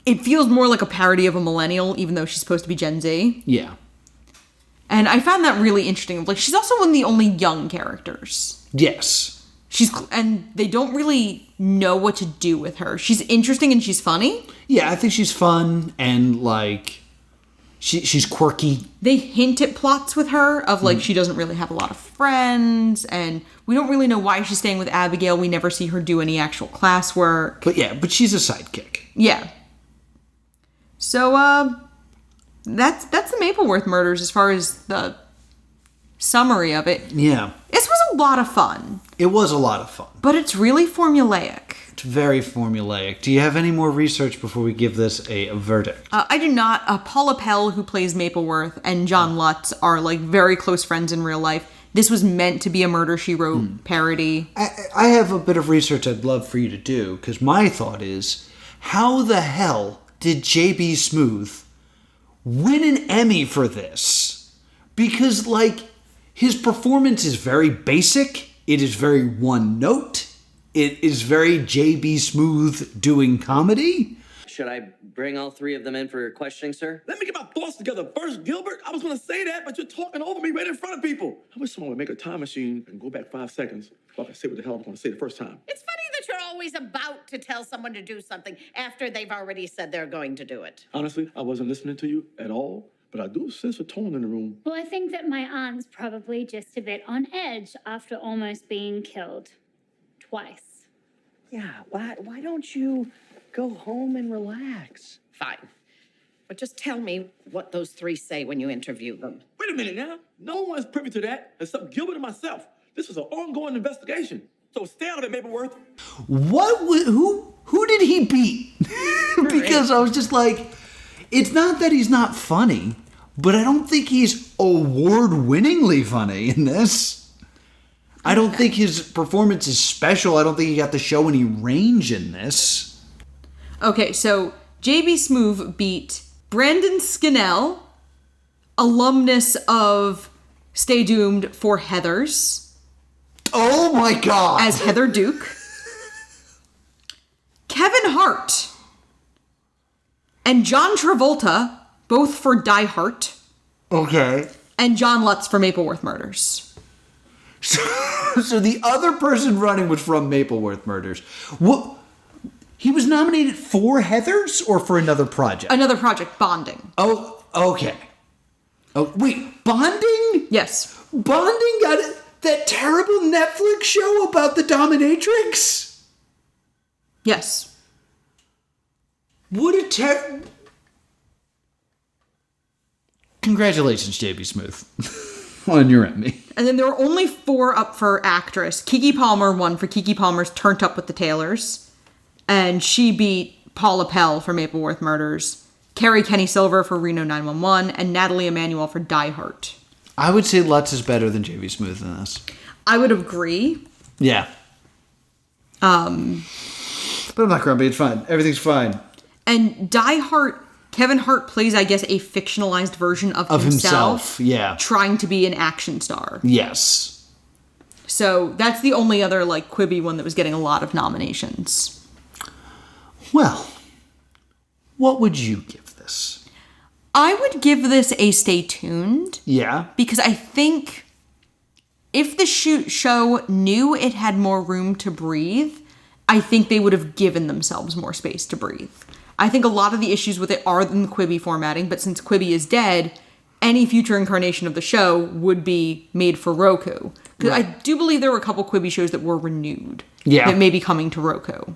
it feels more like a parody of a millennial, even though she's supposed to be Gen Z. Yeah. And I found that really interesting. Like, she's also one of the only young characters. Yes. And they don't really know what to do with her. She's interesting and she's funny. Yeah, I think she's fun and, like, she's quirky. They hint at plots with her of, like, she doesn't really have a lot of friends, and we don't really know why she's staying with Abigail. We never see her do any actual classwork. But she's a sidekick. Yeah. So, that's the Mapleworth Murders as far as the summary of it. Yeah. This was a lot of fun. It was a lot of fun. But it's really formulaic. It's very formulaic. Do you have any more research before we give this a verdict? I do not. Paula Pell, who plays Mapleworth, and John Lutz are, like, very close friends in real life. This was meant to be a Murder, She Wrote parody. I have a bit of research I'd love for you to do, because my thought is, how the hell did J.B. Smoove win an Emmy for this? Because, like, his performance is very basic. It is very one note. It is very J.B. Smoove doing comedy. Should I bring all three of them in for questioning, sir? Let me get my thoughts together first, Gilbert. I was going to say that, but you're talking over me right in front of people. I wish someone would make a time machine and go back 5 seconds so I can say what the hell I'm going to say the first time. It's funny that you're always about to tell someone to do something after they've already said they're going to do it. Honestly, I wasn't listening to you at all, but I do sense a tone in the room. Well, I think that my aunt's probably just a bit on edge after almost being killed twice. Yeah, why don't you go home and relax? Fine. But just tell me what those three say when you interview them. Wait a minute now. No one's privy to that except Gilbert and myself. This is an ongoing investigation. So stay out of it, Mapleworth. Who did he beat? Because I was just like, it's not that he's not funny, but I don't think he's award-winningly funny in this. I don't think his performance is special. I don't think he got to show any range in this. Okay, so J.B. Smoove beat Brandon Skinnell, alumnus of Stay Doomed for Heathers. Oh my God! As Heather Duke. Kevin Hart. And John Travolta, both for Die Hard. Okay. And John Lutz for Mapleworth Murders. So the other person running was from Mapleworth Murders. What? He was nominated for Heathers or for another project? Another project, Bonding. Oh, okay. Oh, wait, Bonding? Yes. Bonding got that terrible Netflix show about the dominatrix? Yes. What a Congratulations, J.B. Smooth, on your Emmy. And then there were only 4 up for actress. Keke Palmer won for Keke Palmer's Turned Up with the Taylors. And she beat Paula Pell for Mapleworth Murders, Carrie Kenny Silver for Reno 911, and Natalie Emanuel for Die Hard. I would say Lutz is better than J.B. Smooth in this. I would agree. Yeah. But I'm not grumpy. It's fine. Everything's fine. And Die Hard, Kevin Hart plays, I guess, a fictionalized version of himself. Yeah. Trying to be an action star. Yes. So that's the only other, like, Quibi one that was getting a lot of nominations. Well, what would you give this? I would give this a stay tuned. Yeah. Because I think if the show knew it had more room to breathe, I think they would have given themselves more space to breathe. I think a lot of the issues with it are in the Quibi formatting, but since Quibi is dead, any future incarnation of the show would be made for Roku. Because I do believe there were a couple Quibi shows that were renewed. Yeah. That may be coming to Roku.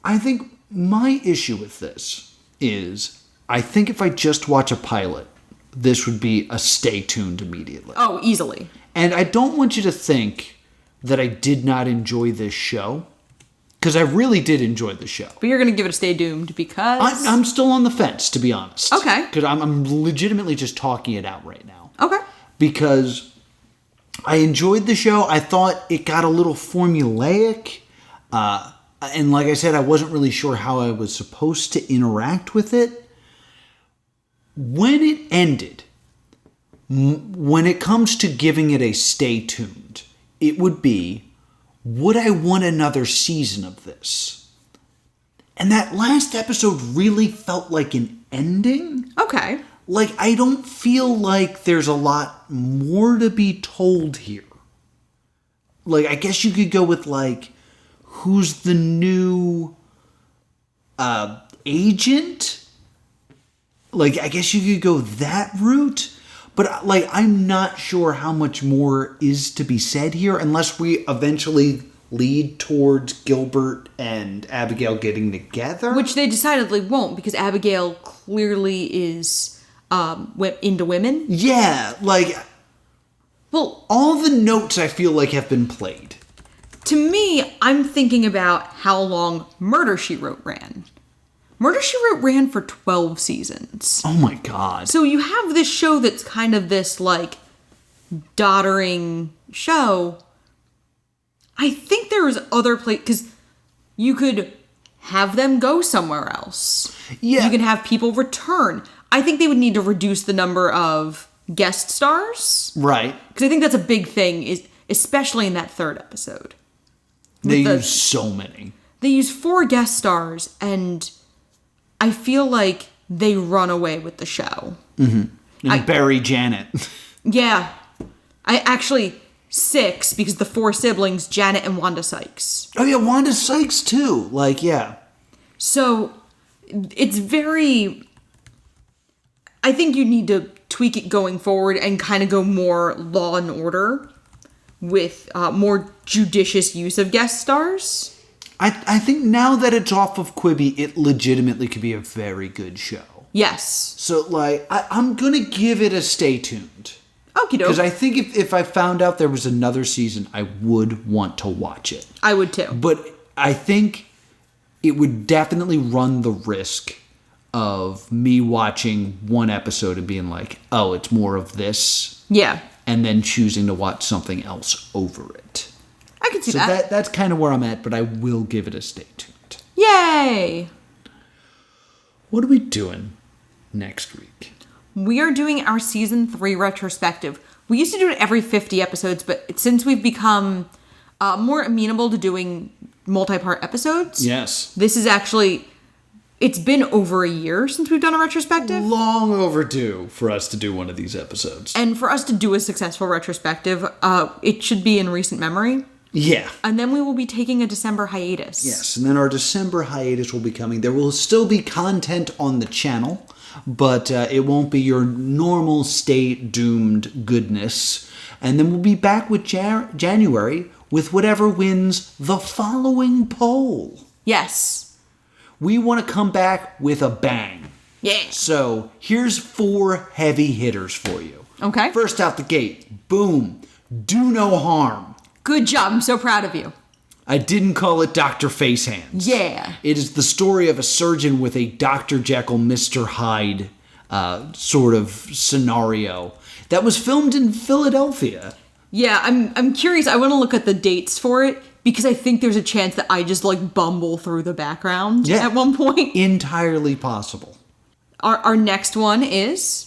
I think my issue with this is, I think if I just watch a pilot, this would be a stay tuned immediately. Oh, easily. And I don't want you to think that I did not enjoy this show, because I really did enjoy the show. But you're going to give it a stay doomed because... I'm still on the fence, to be honest. Okay. Because I'm legitimately just talking it out right now. Okay. Because I enjoyed the show. I thought it got a little formulaic. And like I said, I wasn't really sure how I was supposed to interact with it. When it ended, when it comes to giving it a stay tuned, it would be, would I want another season of this? And that last episode really felt like an ending. Okay. Like, I don't feel like there's a lot more to be told here. Like, I guess you could go with, like, who's the new agent? Like, I guess you could go that route. But, like, I'm not sure how much more is to be said here unless we eventually lead towards Gilbert and Abigail getting together. Which they decidedly won't, because Abigail clearly is into women. Yeah, like, well, all the notes I feel like have been played. To me, I'm thinking about how long Murder, She Wrote ran. Murder, She Wrote ran for 12 seasons. Oh my God. So you have this show that's kind of this, like, doddering show. I think there is other places, because you could have them go somewhere else. Yeah. You can have people return. I think they would need to reduce the number of guest stars. Right. Because I think that's a big thing, is especially in that 3rd episode. They use so many. They use 4 guest stars, and I feel like they run away with the show. Mm-hmm. And bury Janet. Yeah. I actually... 6, because the 4 siblings, Janet and Wanda Sykes. Oh yeah, Wanda Sykes too. Like, yeah. So, it's very... I think you need to tweak it going forward and kind of go more Law and Order with more judicious use of guest stars. I think now that it's off of Quibi, it legitimately could be a very good show. Yes. So, like, I'm going to give it a stay tuned. Okie doke. Because I think if I found out there was another season, I would want to watch it. I would too. But I think it would definitely run the risk of me watching one episode and being like, oh, it's more of this. Yeah. And then choosing to watch something else over it. I can see so that. That's kind of where I'm at, but I will give it a stay tuned. Yay! What are we doing next week? We are doing our season 3 retrospective. We used to do it every 50 episodes, but since we've become more amenable to doing multi-part episodes, yes, this is actually, it's been over a year since we've done a retrospective. Long overdue for us to do one of these episodes. And for us to do a successful retrospective, it should be in recent memory. Yeah. And then we will be taking a December hiatus. Yes, and then our December hiatus will be coming. There will still be content on the channel, but it won't be your normal stay doomed goodness. And then we'll be back with January with whatever wins the following poll. Yes. We want to come back with a bang. Yeah. So here's 4 heavy hitters for you. Okay. First out the gate, boom, do no harm. Good job. I'm so proud of you. I didn't call it Dr. Facehands. Yeah. It is the story of a surgeon with a Dr. Jekyll, Mr. Hyde sort of scenario that was filmed in Philadelphia. Yeah, I'm curious. I want to look at the dates for it because I think there's a chance that I just like bumble through the background at one point. Entirely possible. Our next one is?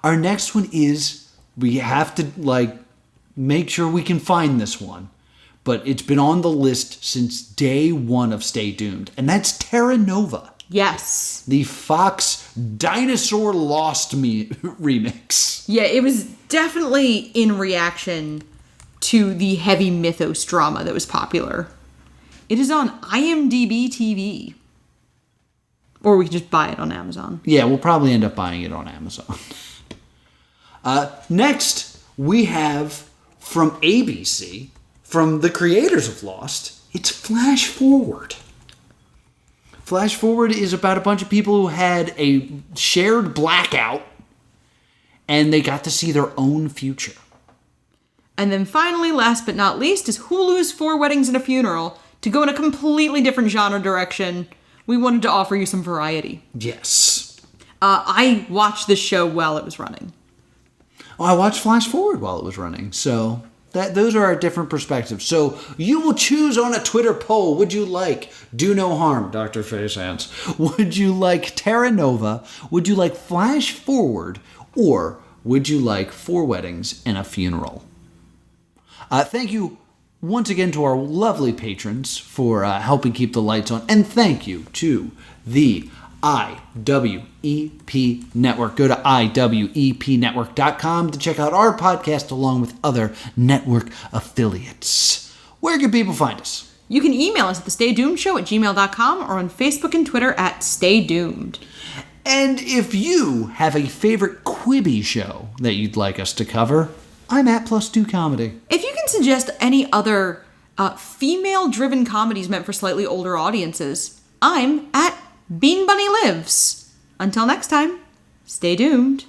Our next one is, we have to like make sure we can find this one. But it's been on the list since day 1 of Stay Doomed. And that's Terra Nova. Yes. The Fox Dinosaur Lost Me remix. Yeah, it was definitely in reaction to the heavy mythos drama that was popular. It is on IMDb TV. Or we can just buy it on Amazon. Yeah, we'll probably end up buying it on Amazon. Next, we have from ABC, from the creators of Lost, it's Flash Forward. Flash Forward is about a bunch of people who had a shared blackout and they got to see their own future. And then finally, last but not least, is Hulu's 4 Weddings and a Funeral. To go in a completely different genre direction, we wanted to offer you some variety. Yes. I watched this show while it was running. Oh, I watched Flash Forward while it was running, so those are our different perspectives. So you will choose on a Twitter poll, would you like Do No Harm, Dr. Facehands? Would you like Terra Nova? Would you like Flash Forward? Or would you like 4 Weddings and a Funeral? Thank you once again to our lovely patrons for helping keep the lights on. And thank you to the IWEP Network. Go to IWEPnetwork.com to check out our podcast along with other network affiliates. Where can people find us? You can email us at thestaydoomedshow@gmail.com or on Facebook and Twitter at Stay Doomed. And if you have a favorite Quibi show that you'd like us to cover, I'm at +2 Comedy. If you can suggest any other female-driven comedies meant for slightly older audiences, I'm at Bean Bunny Lives. Until next time, stay doomed.